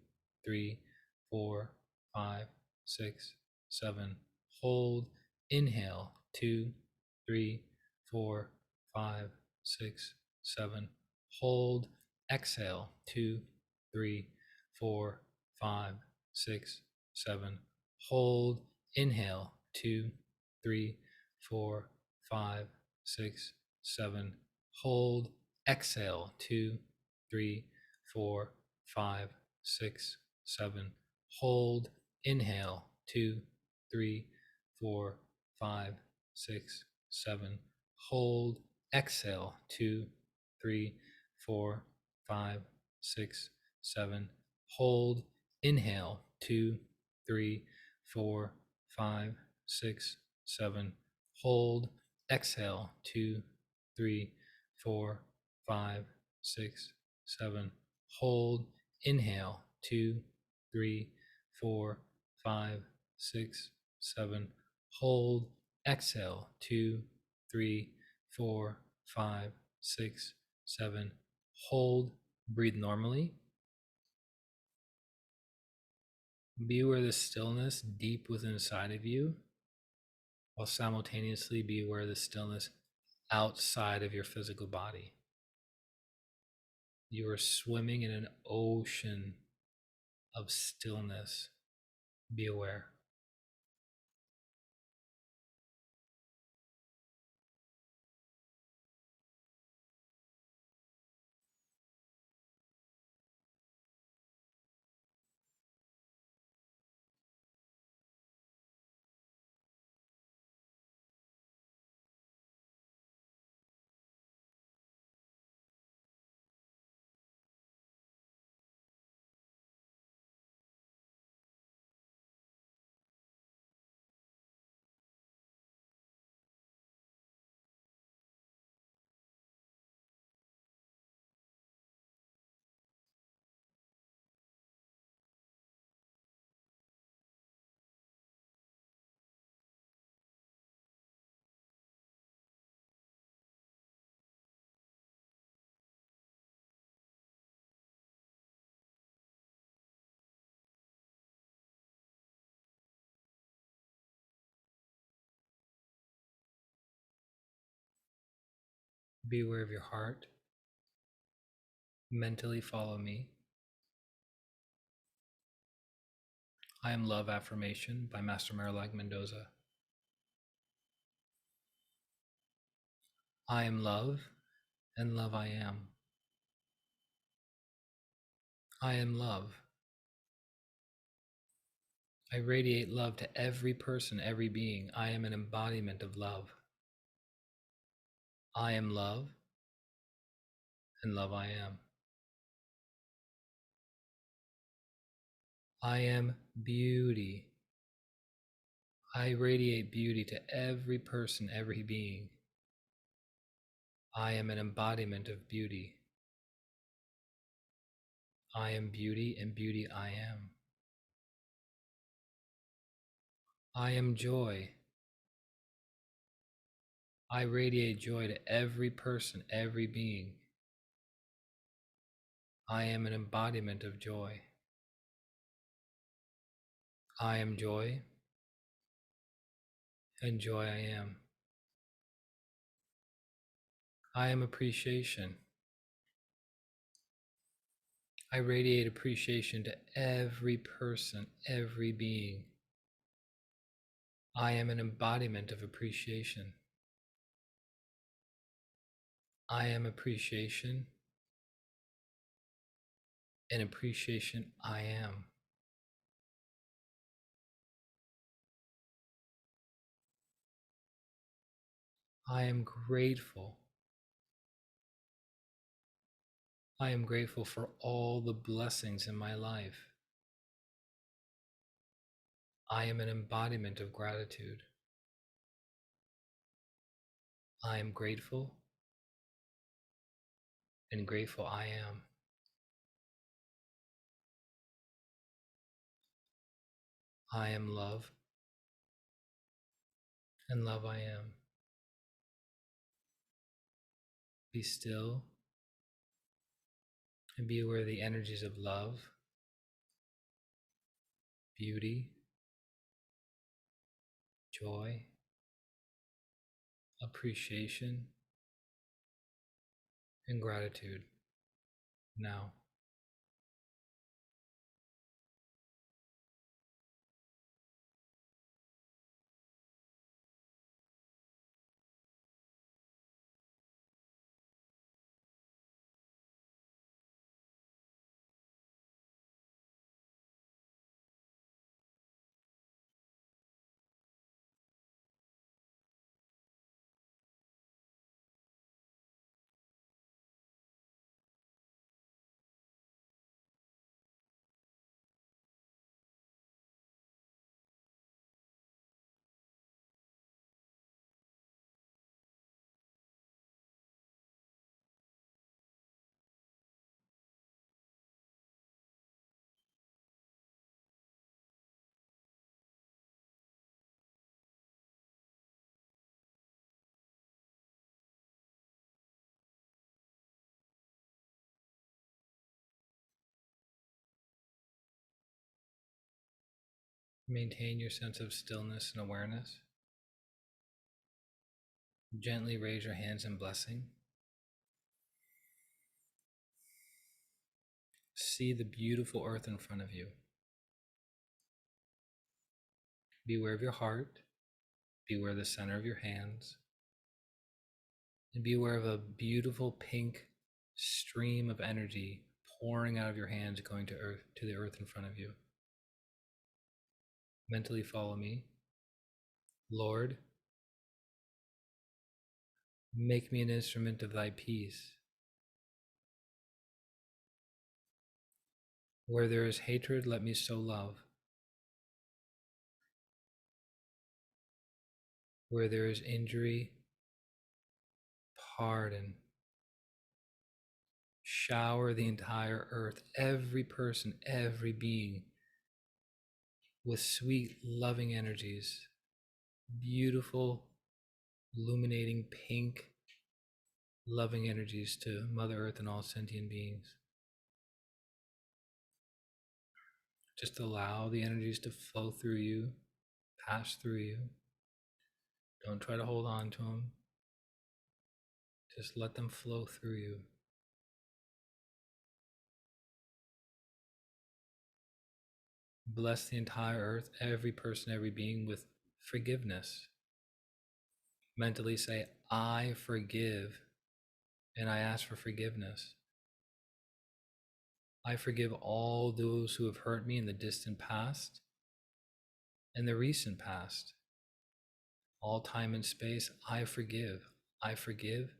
3, 4, 5, 6, 7. Hold. Inhale. 2, 3, 4, 5, 6, 7. Hold. Exhale. 2, 3, 4, 5, 6, 7. Hold. Inhale. 2, 3, 4, 5, 6, 7. Hold. Exhale. 2, 3, 4, 5, 6, 7. Hold. Inhale. 2, 3, 4, 5, 6, 7. Hold. Exhale. 2, 3, 4, 5, 6, 7. Hold. Inhale. 2, 3, 4, 5, 6, 7. Hold. Exhale. 2, 3, 4, 5, 6, 7. Hold. Inhale. 2, 3, 4, 5, 6, 7. Hold. Exhale. 2, 3, 4, 5, 6, 7. Hold. Breathe normally. Be aware of the stillness deep within inside of you, while simultaneously be aware of the stillness outside of your physical body. You are swimming in an ocean of stillness. Be aware. Be aware of your heart. Mentally follow me. I am love affirmation by Master Marilag Mendoza. I am love, and love I am. I am love. I radiate love to every person, every being. I am an embodiment of love. I am love, and love I am. I am beauty. I radiate beauty to every person, every being. I am an embodiment of beauty. I am beauty, and beauty I am. I am joy. I radiate joy to every person, every being. I am an embodiment of joy. I am joy, and joy I am. I am appreciation. I radiate appreciation to every person, every being. I am an embodiment of appreciation. I am appreciation, and appreciation I am. I am grateful. I am grateful for all the blessings in my life. I am an embodiment of gratitude. I am grateful, and grateful I am. I am love, and love I am. Be still and be aware of the energies of love, beauty, joy, appreciation, and gratitude now. Maintain your sense of stillness and awareness. Gently raise your hands in blessing. See the beautiful earth in front of you. Be aware of your heart. Be aware of the center of your hands. And be aware of a beautiful pink stream of energy pouring out of your hands, going to earth, to the earth in front of you. Mentally follow me. Lord, make me an instrument of thy peace. Where there is hatred, let me sow love. Where there is injury, pardon. Shower the entire earth, every person, every being, with sweet, loving energies, beautiful, illuminating, pink, loving energies to Mother Earth and all sentient beings. Just allow the energies to flow through you, pass through you. Don't try to hold on to them. Just let them flow through you. Bless the entire earth, every person, every being with forgiveness. Mentally say, I forgive, and I ask for forgiveness. I forgive all those who have hurt me in the distant past and the recent past. All time and space, I forgive, I forgive,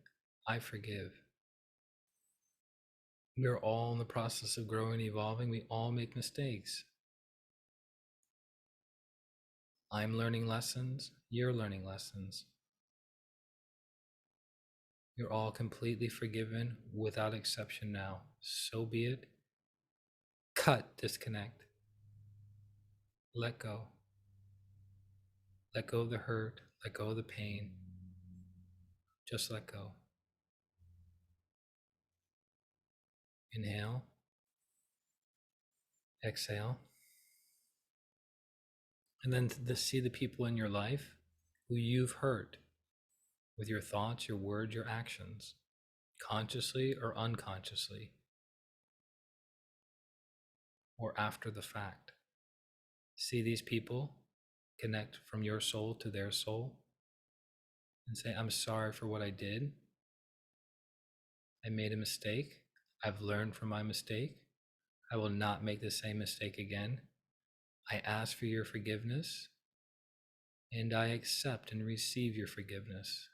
I forgive. We are all in the process of growing and evolving. We all make mistakes. I'm learning lessons, you're learning lessons. You're all completely forgiven without exception now. So be it. Cut, disconnect. Let go. Let go of the hurt, let go of the pain. Just let go. Inhale. Exhale. And then to see the people in your life who you've hurt with your thoughts, your words, your actions, consciously or unconsciously, or after the fact. See these people, connect from your soul to their soul, and say, I'm sorry for what I did. I made a mistake. I've learned from my mistake. I will not make the same mistake again. I ask for your forgiveness, and I accept and receive your forgiveness.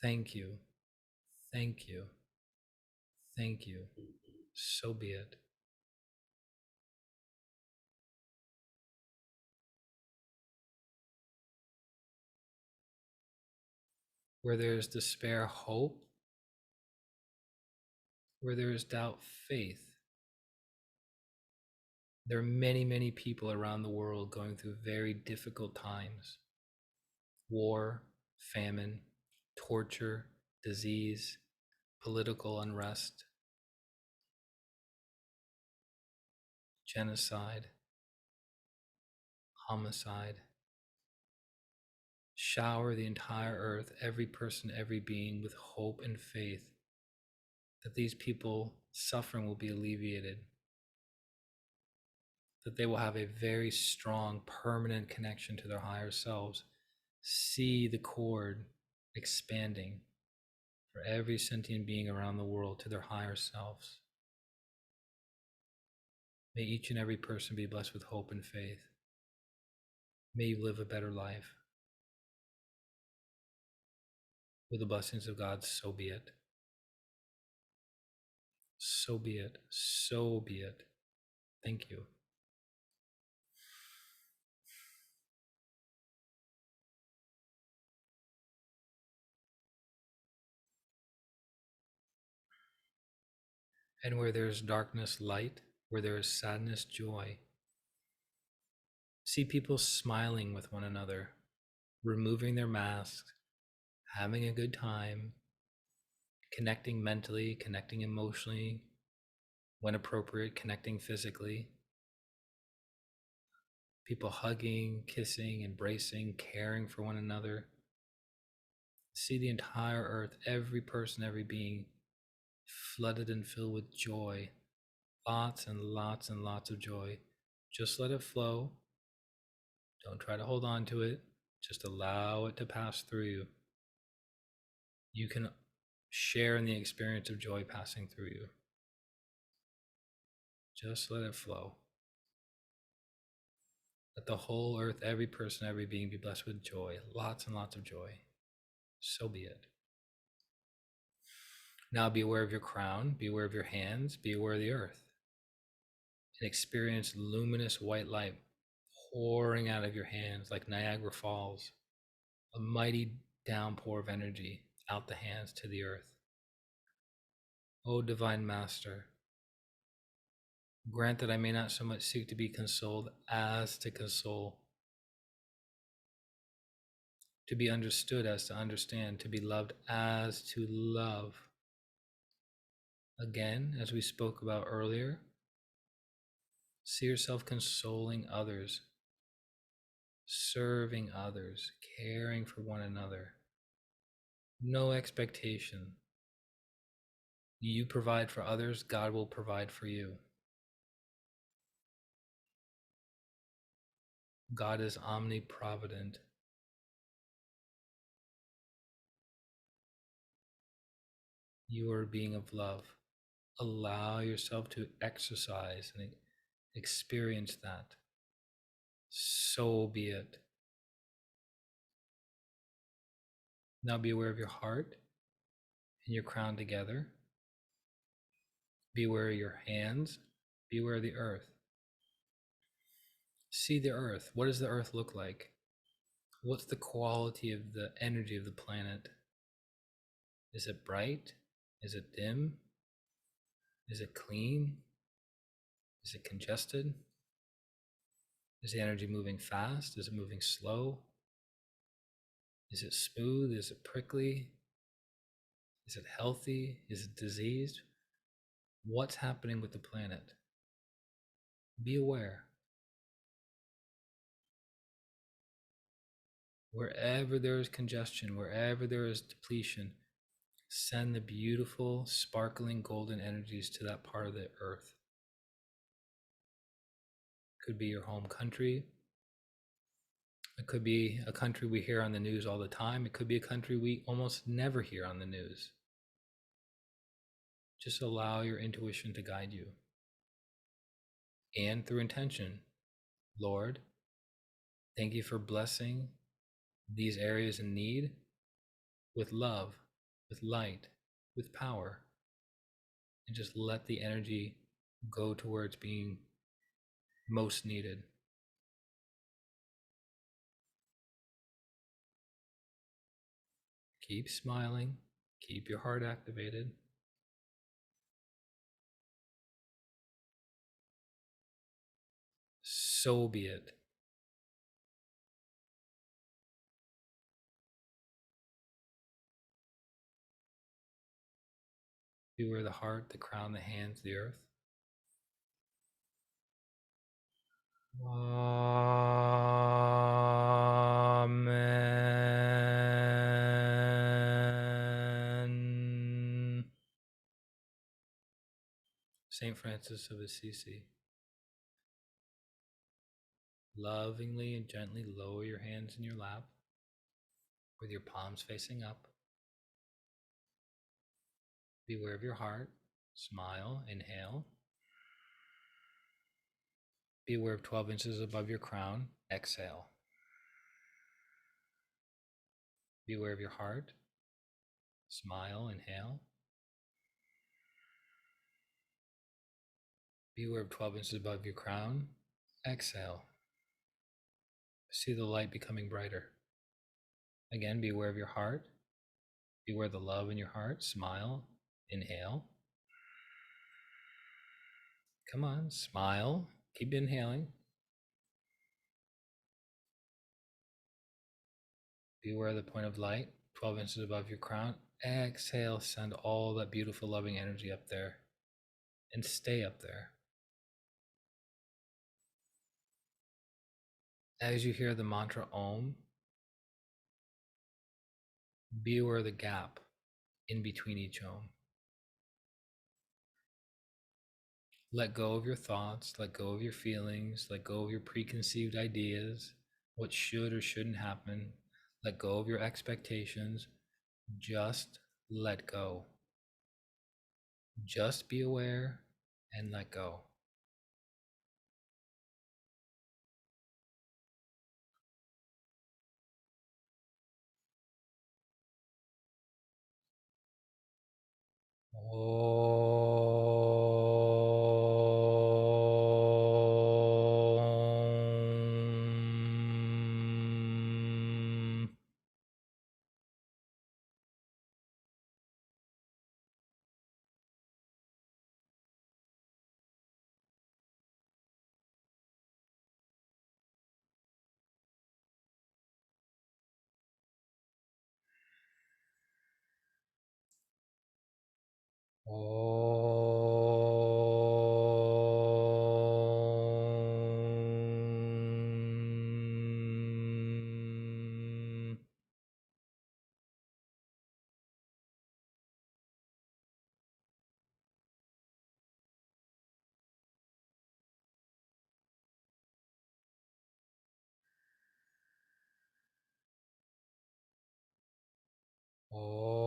Thank you. Thank you. Thank you. So be it. Where there is despair, hope. Where there is doubt, faith. There are many, many people around the world going through very difficult times. War, famine, torture, disease, political unrest, genocide, homicide. Shower the entire earth, every person, every being, with hope and faith that these people suffering will be alleviated, that they will have a very strong, permanent connection to their higher selves. See the cord expanding for every sentient being around the world to their higher selves. May each and every person be blessed with hope and faith. May you live a better life. With the blessings of God, so be it. So be it. So be it. Thank you. And where there is darkness, light. Where there is sadness, joy. See people smiling with one another, removing their masks, having a good time, connecting mentally, connecting emotionally, when appropriate, connecting physically. People hugging, kissing, embracing, caring for one another. See the entire earth, every person, every being, flooded and filled with joy, lots and lots and lots of joy. Just let it flow. Don't try to hold on to it. Just allow it to pass through you. You can share in the experience of joy passing through you. Just let it flow. Let the whole earth, every person, every being be blessed with joy, lots and lots of joy. So be it. Now be aware of your crown, be aware of your hands, be aware of the earth, and experience luminous white light pouring out of your hands like Niagara Falls, a mighty downpour of energy out the hands to the earth. O Divine Master, grant that I may not so much seek to be consoled as to console, to be understood as to understand, to be loved as to love. Again, as we spoke about earlier, see yourself consoling others, serving others, caring for one another. No expectation. You provide for others, God will provide for you. God is omniprovident. You are a being of love. Allow yourself to exercise and experience that. So be it. Now be aware of your heart and your crown together. Be aware of your hands. Be aware of the earth. See the earth. What does the earth look like? What's the quality of the energy of the planet? Is it bright? Is it dim? Is it clean? Is it congested? Is the energy moving fast? Is it moving slow? Is it smooth? Is it prickly? Is it healthy? Is it diseased? What's happening with the planet? Be aware. Wherever there is congestion, wherever there is depletion, send the beautiful, sparkling golden energies to that part of the earth. Could be your home country. It could be a country we hear on the news all the time. It could be a country we almost never hear on the news. Just allow your intuition to guide you. And through intention, Lord, thank you for blessing these areas in need with love, with light, with power. And just let the energy go towards being most needed. Keep smiling, keep your heart activated. So be it. Beware the heart, the crown, the hands, the earth. Amen. Saint Francis of Assisi. Lovingly and gently lower your hands in your lap with your palms facing up. Beware of your heart. Smile, inhale. Be aware of 12 inches above your crown. Exhale. Be aware of your heart. Smile, inhale. Be aware of 12 inches above your crown. Exhale. See the light becoming brighter. Again, be aware of your heart. Be aware of the love in your heart. Smile, inhale. Come on, smile. Keep inhaling. Be aware of the point of light, 12 inches above your crown. Exhale, send all that beautiful, loving energy up there and stay up there. As you hear the mantra Om, be aware of the gap in between each Om. Let go of your thoughts, let go of your feelings, let go of your preconceived ideas, what should or shouldn't happen. Let go of your expectations. Just let go. Just be aware and let go. Om. Om. Om. Om.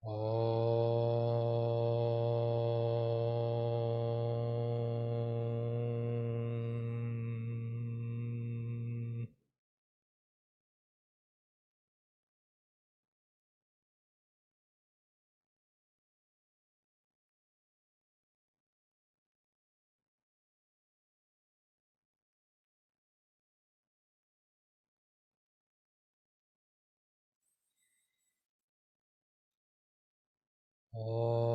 Om. Om.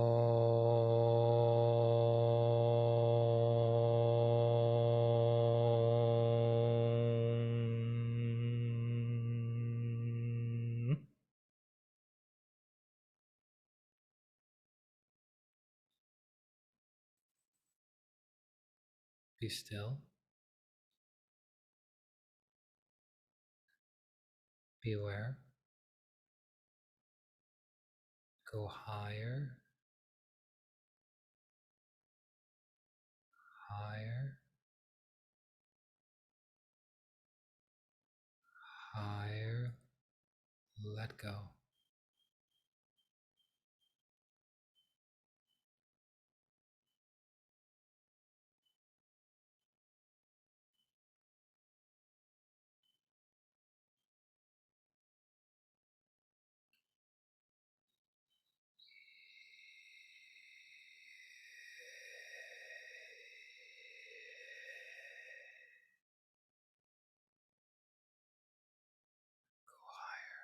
Be still. Be aware. Go higher, higher, higher. Let go. Go higher.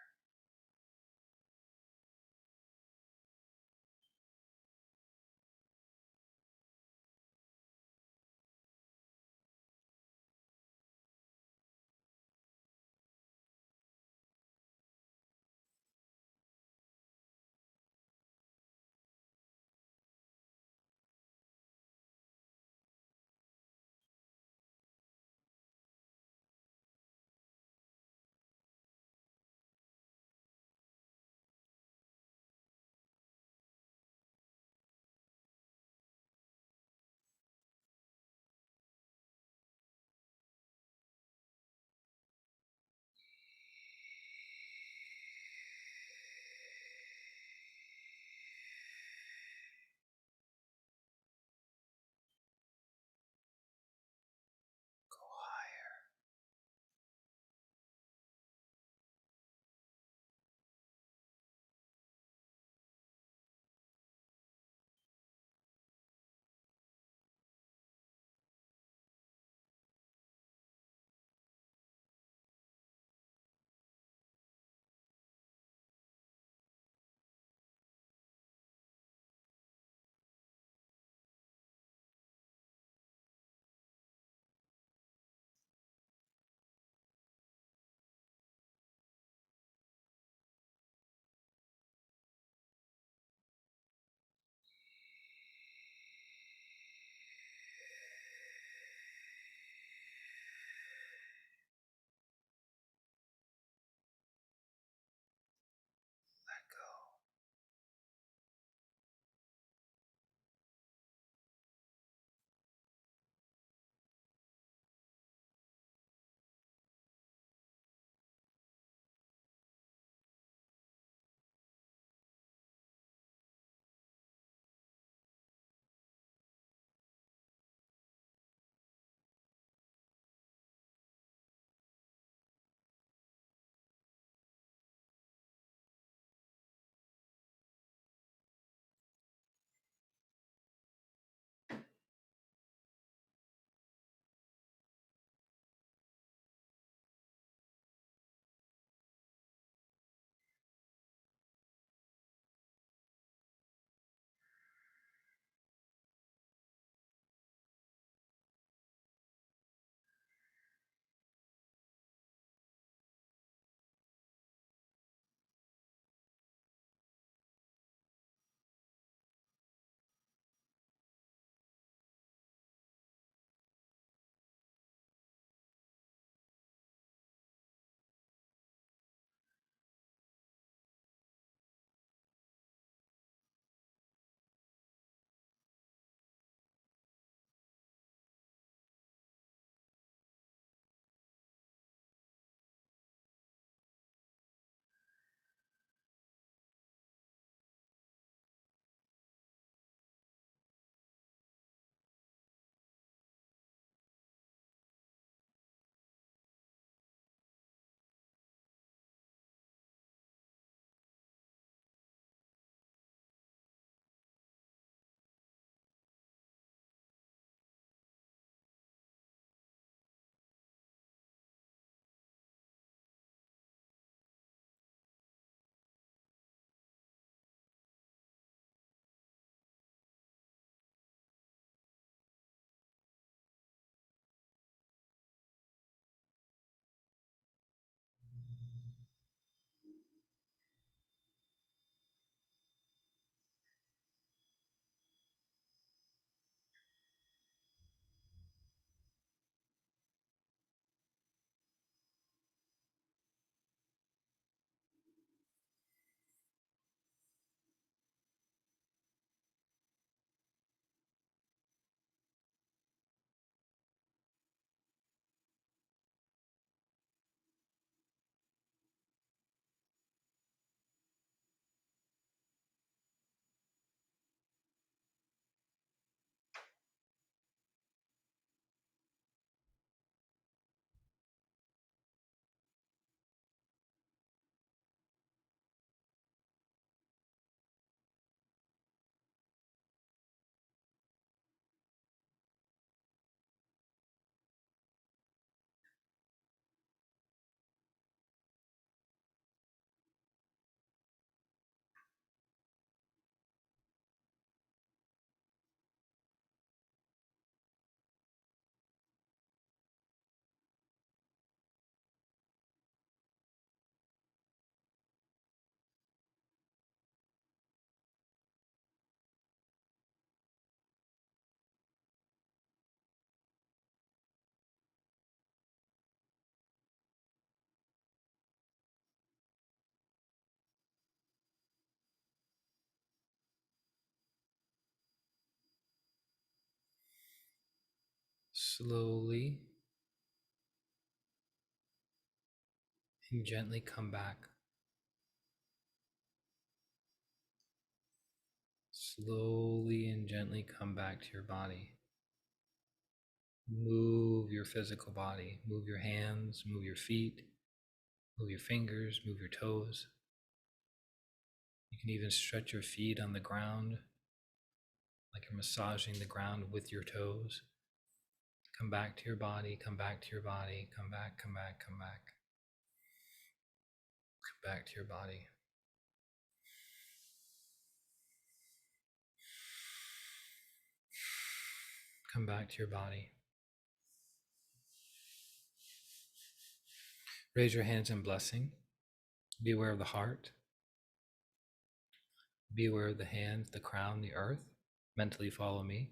Slowly and gently come back. Slowly and gently come back to your body. Move your physical body. Move your hands, move your feet, move your fingers, move your toes. You can even stretch your feet on the ground like you're massaging the ground with your toes. Come back to your body, come back to your body, come back, come back, come back. Come back to your body. Come back to your body. Raise your hands in blessing. Be aware of the heart. Be aware of the hands, the crown, the earth. Mentally follow me.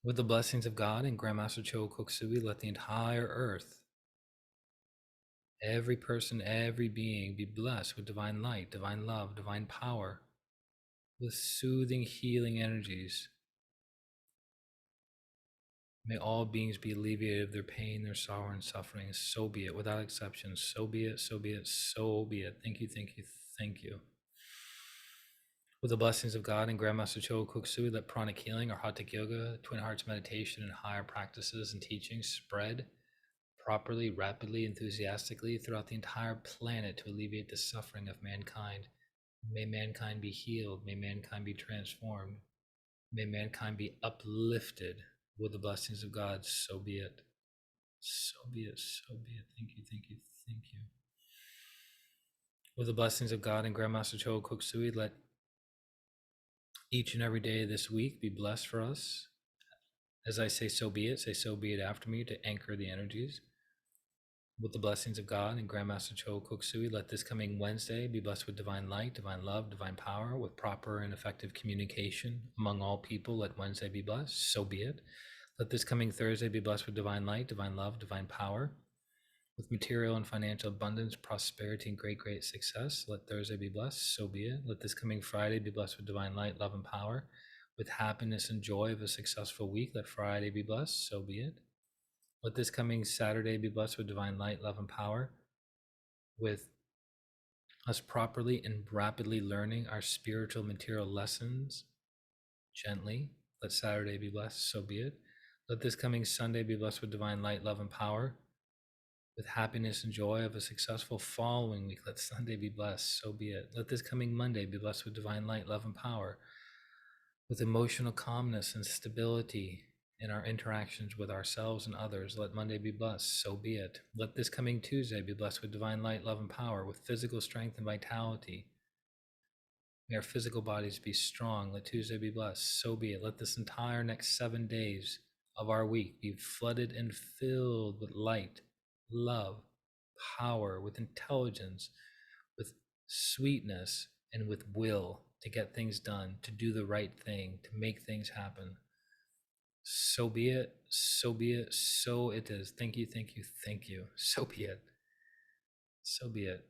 With the blessings of God and Grandmaster Cho Koksui, let the entire earth, every person, every being be blessed with divine light, divine love, divine power, with soothing, healing energies. May all beings be alleviated of their pain, their sorrow, and suffering. So be it, without exception. So be it, so be it, so be it. Thank you, thank you, thank you. With the blessings of God and Grandmaster Cho Koksui, let pranic healing, Arhatic yoga, twin hearts meditation, and higher practices and teachings spread properly, rapidly, enthusiastically throughout the entire planet to alleviate the suffering of mankind. May mankind be healed. May mankind be transformed. May mankind be uplifted with the blessings of God. So be it. So be it. So be it. Thank you. Thank you. Thank you. With the blessings of God and Grandmaster Cho Koksui, let each and every day this week be blessed for us. As I say, so be it. Say, so be it after me to anchor the energies. With the blessings of God and Grandmaster Cho Koksui, let this coming Wednesday be blessed with divine light, divine love, divine power, with proper and effective communication among all people. Let Wednesday be blessed. So be it. Let this coming Thursday be blessed with divine light, divine love, divine power, with material and financial abundance, prosperity, and great, great success. Let Thursday be blessed. So be it. Let this coming Friday be blessed with divine light, love, and power, with happiness and joy of a successful week. Let Friday be blessed. So be it. Let this coming Saturday be blessed with divine light, love, and power, with us properly and rapidly learning our spiritual material lessons gently. Let Saturday be blessed, so be it. Let this coming Sunday be blessed with divine light, love, and power, with happiness and joy of a successful following week. Let Sunday be blessed, so be it. Let this coming Monday be blessed with divine light, love, and power, with emotional calmness and stability in our interactions with ourselves and others. Let Monday be blessed, so be it. Let this coming Tuesday be blessed with divine light, love, and power, with physical strength and vitality. May our physical bodies be strong. Let Tuesday be blessed, so be it. Let this entire next 7 days of our week be flooded and filled with light, love, power, with intelligence, with sweetness, and with will to get things done, to do the right thing, to make things happen. So be it, so be it, so it is. Thank you, thank you, thank you. So be it. So be it.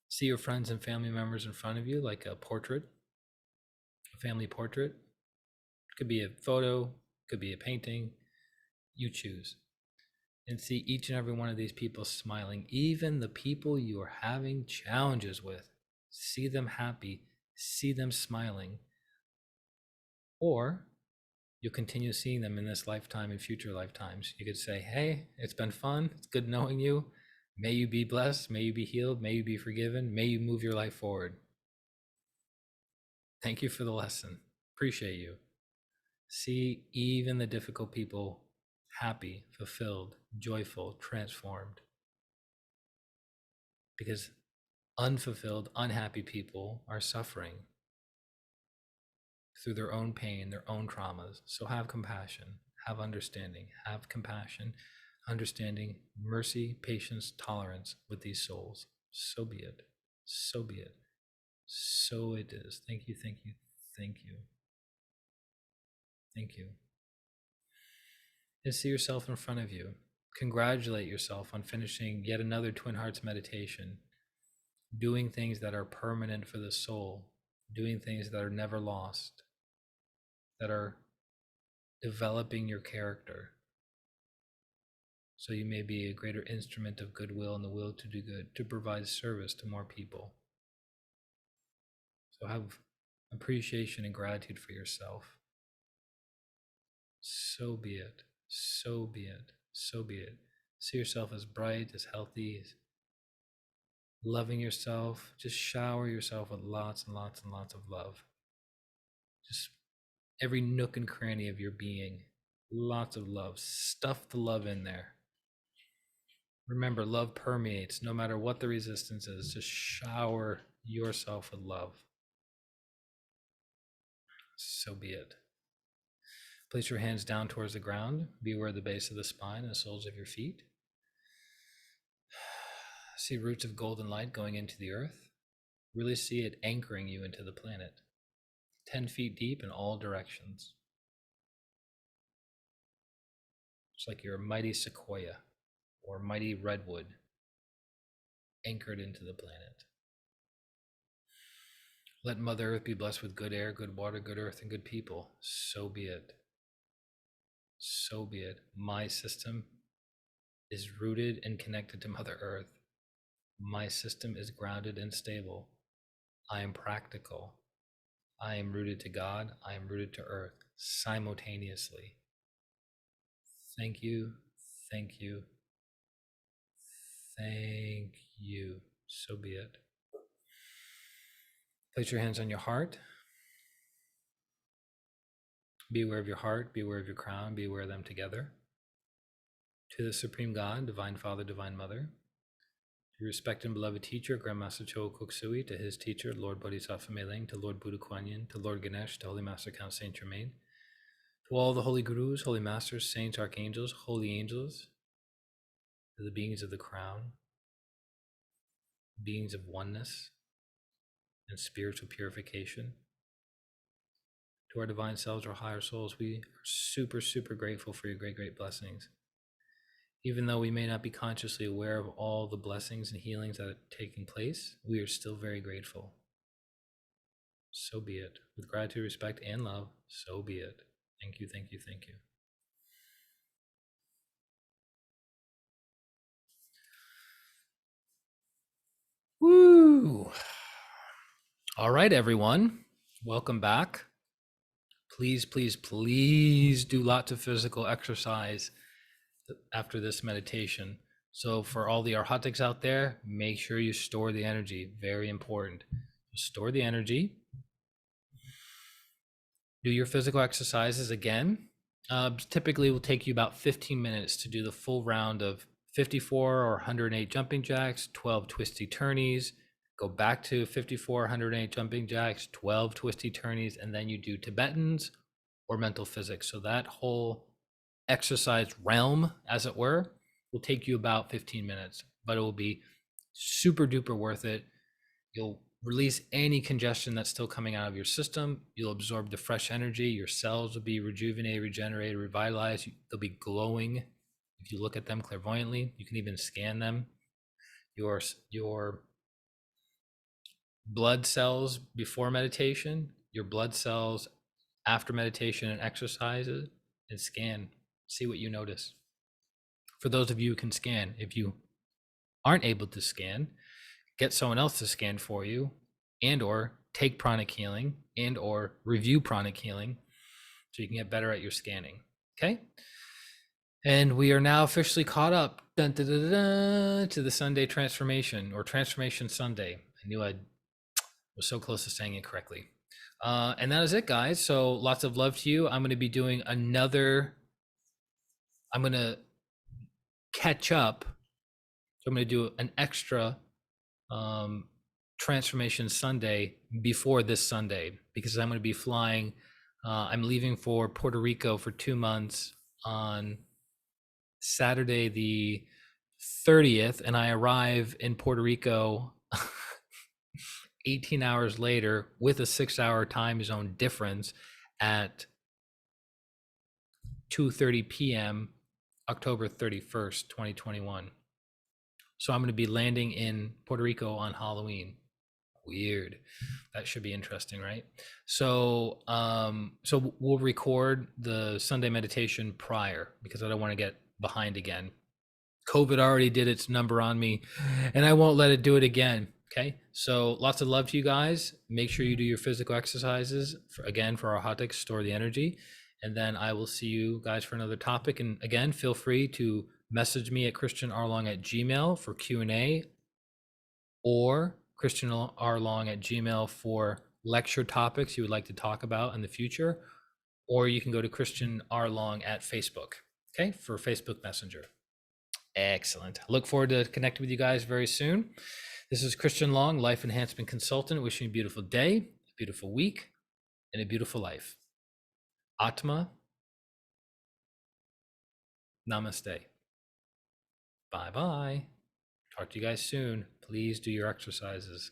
See your friends and family members in front of you like a portrait, a family portrait. Could be a photo, could be a painting. You choose. And see each and every one of these people smiling, even the people you are having challenges with. See them happy, see them smiling. Or you'll continue seeing them in this lifetime and future lifetimes. You could say, hey, it's been fun. It's good knowing you. May you be blessed. May you be healed. May you be forgiven. May you move your life forward. Thank you for the lesson. Appreciate you. See even the difficult people happy, fulfilled, joyful, transformed. Because unfulfilled, unhappy people are suffering through their own pain, their own traumas. So have compassion, have understanding, have compassion, understanding, mercy, patience, tolerance with these souls. So be it. So be it. So it is. Thank you, thank you, thank you. Thank you. And see yourself in front of you. Congratulate yourself on finishing yet another Twin Hearts meditation, doing things that are permanent for the soul, doing things that are never lost, that are developing your character, so you may be a greater instrument of goodwill and the will to do good, to provide service to more people. So have appreciation and gratitude for yourself. So be it. So be it. So be it. See yourself as bright, as healthy, as loving yourself. Just shower yourself with lots and lots and lots of love. Just every nook and cranny of your being. Lots of love. Stuff the love in there. Remember, love permeates no matter what the resistance is. Just shower yourself with love. So be it. Place your hands down towards the ground. Be aware of the base of the spine and the soles of your feet. See roots of golden light going into the earth. Really see it anchoring you into the planet. 10 feet deep in all directions. It's like you're a mighty sequoia or mighty redwood anchored into the planet. Let Mother Earth be blessed with good air, good water, good earth, and good people. So be it. So be it. My system is rooted and connected to Mother Earth. My system is grounded and stable. I am practical. I am rooted to God. I am rooted to Earth simultaneously. Thank you. Thank you. Thank you. So be it. Place your hands on your heart. Be aware of your heart. Be aware of your crown. Be aware of them together. To the Supreme God, Divine Father, Divine Mother, to your respected and beloved teacher, Grandmaster Cho Koksui, to his teacher, Lord Bodhisattva Meling, to Lord Buddha Kuan Yin, to Lord Ganesh, to Holy Master Count Saint Germain, to all the holy gurus, holy masters, saints, archangels, holy angels, to the beings of the crown, beings of oneness and spiritual purification, to our divine selves, our higher souls, we are super, super grateful for your great, great blessings. Even though we may not be consciously aware of all the blessings and healings that are taking place, we are still very grateful. So be it. With gratitude, respect, and love, so be it. Thank you, thank you, thank you. Woo! All right, everyone. Welcome back. Please, please, please do lots of physical exercise after this meditation. So for all the Arhatics out there, make sure you store the energy. Very important. Store the energy. Do your physical exercises again. Typically, it will take you about 15 minutes to do the full round of 54 or 108 jumping jacks, 12 twisty turnies, go back to 54, 108 jumping jacks, 12 twisty turnies, and then you do Tibetans or mental physics. So that whole exercise realm, as it were, will take you about 15 minutes, but it will be super duper worth it. You'll release any congestion that's still coming out of your system. You'll absorb the fresh energy. Your cells will be rejuvenated, regenerated, revitalized. They'll be glowing. If you look at them clairvoyantly, you can even scan them. Your blood cells before meditation, your blood cells after meditation and exercises, and scan. See what you notice. For those of you who can scan, if you aren't able to scan, get someone else to scan for you, and or take pranic healing, and or review pranic healing so you can get better at your scanning. Okay? And we are now officially caught up to the Sunday transformation, or Transformation Sunday. I knew I was so close to saying it correctly. And that is it, guys. So lots of love to you. I'm going to be doing I'm going to catch up. So I'm going to do an extra Transformation Sunday before this Sunday, because I'm going to be flying. I'm leaving for Puerto Rico for 2 months on Saturday the 30th, and I arrive in Puerto Rico 18 hours later with a 6-hour time zone difference at 2:30 p.m. October 31st, 2021. So I'm going to be landing in Puerto Rico on Halloween. Weird. That should be interesting, right? So so we'll record the Sunday meditation prior, because I don't want to get behind again. COVID already did its number on me, and I won't let it do it again. Okay. So lots of love to you guys. Make sure you do your physical exercises for Arhatic, store the energy. And then I will see you guys for another topic. And again, feel free to message me at christianrlong@gmail for Q&A, or christianrlong@gmail for lecture topics you would like to talk about in the future. Or you can go to christianrlong at Facebook, okay, for Facebook Messenger. Excellent. Look forward to connecting with you guys very soon. This is Christian Long, Life Enhancement Consultant, wishing you a beautiful day, a beautiful week, and a beautiful life. Atma, namaste. Bye-bye. Talk to you guys soon. Please do your exercises.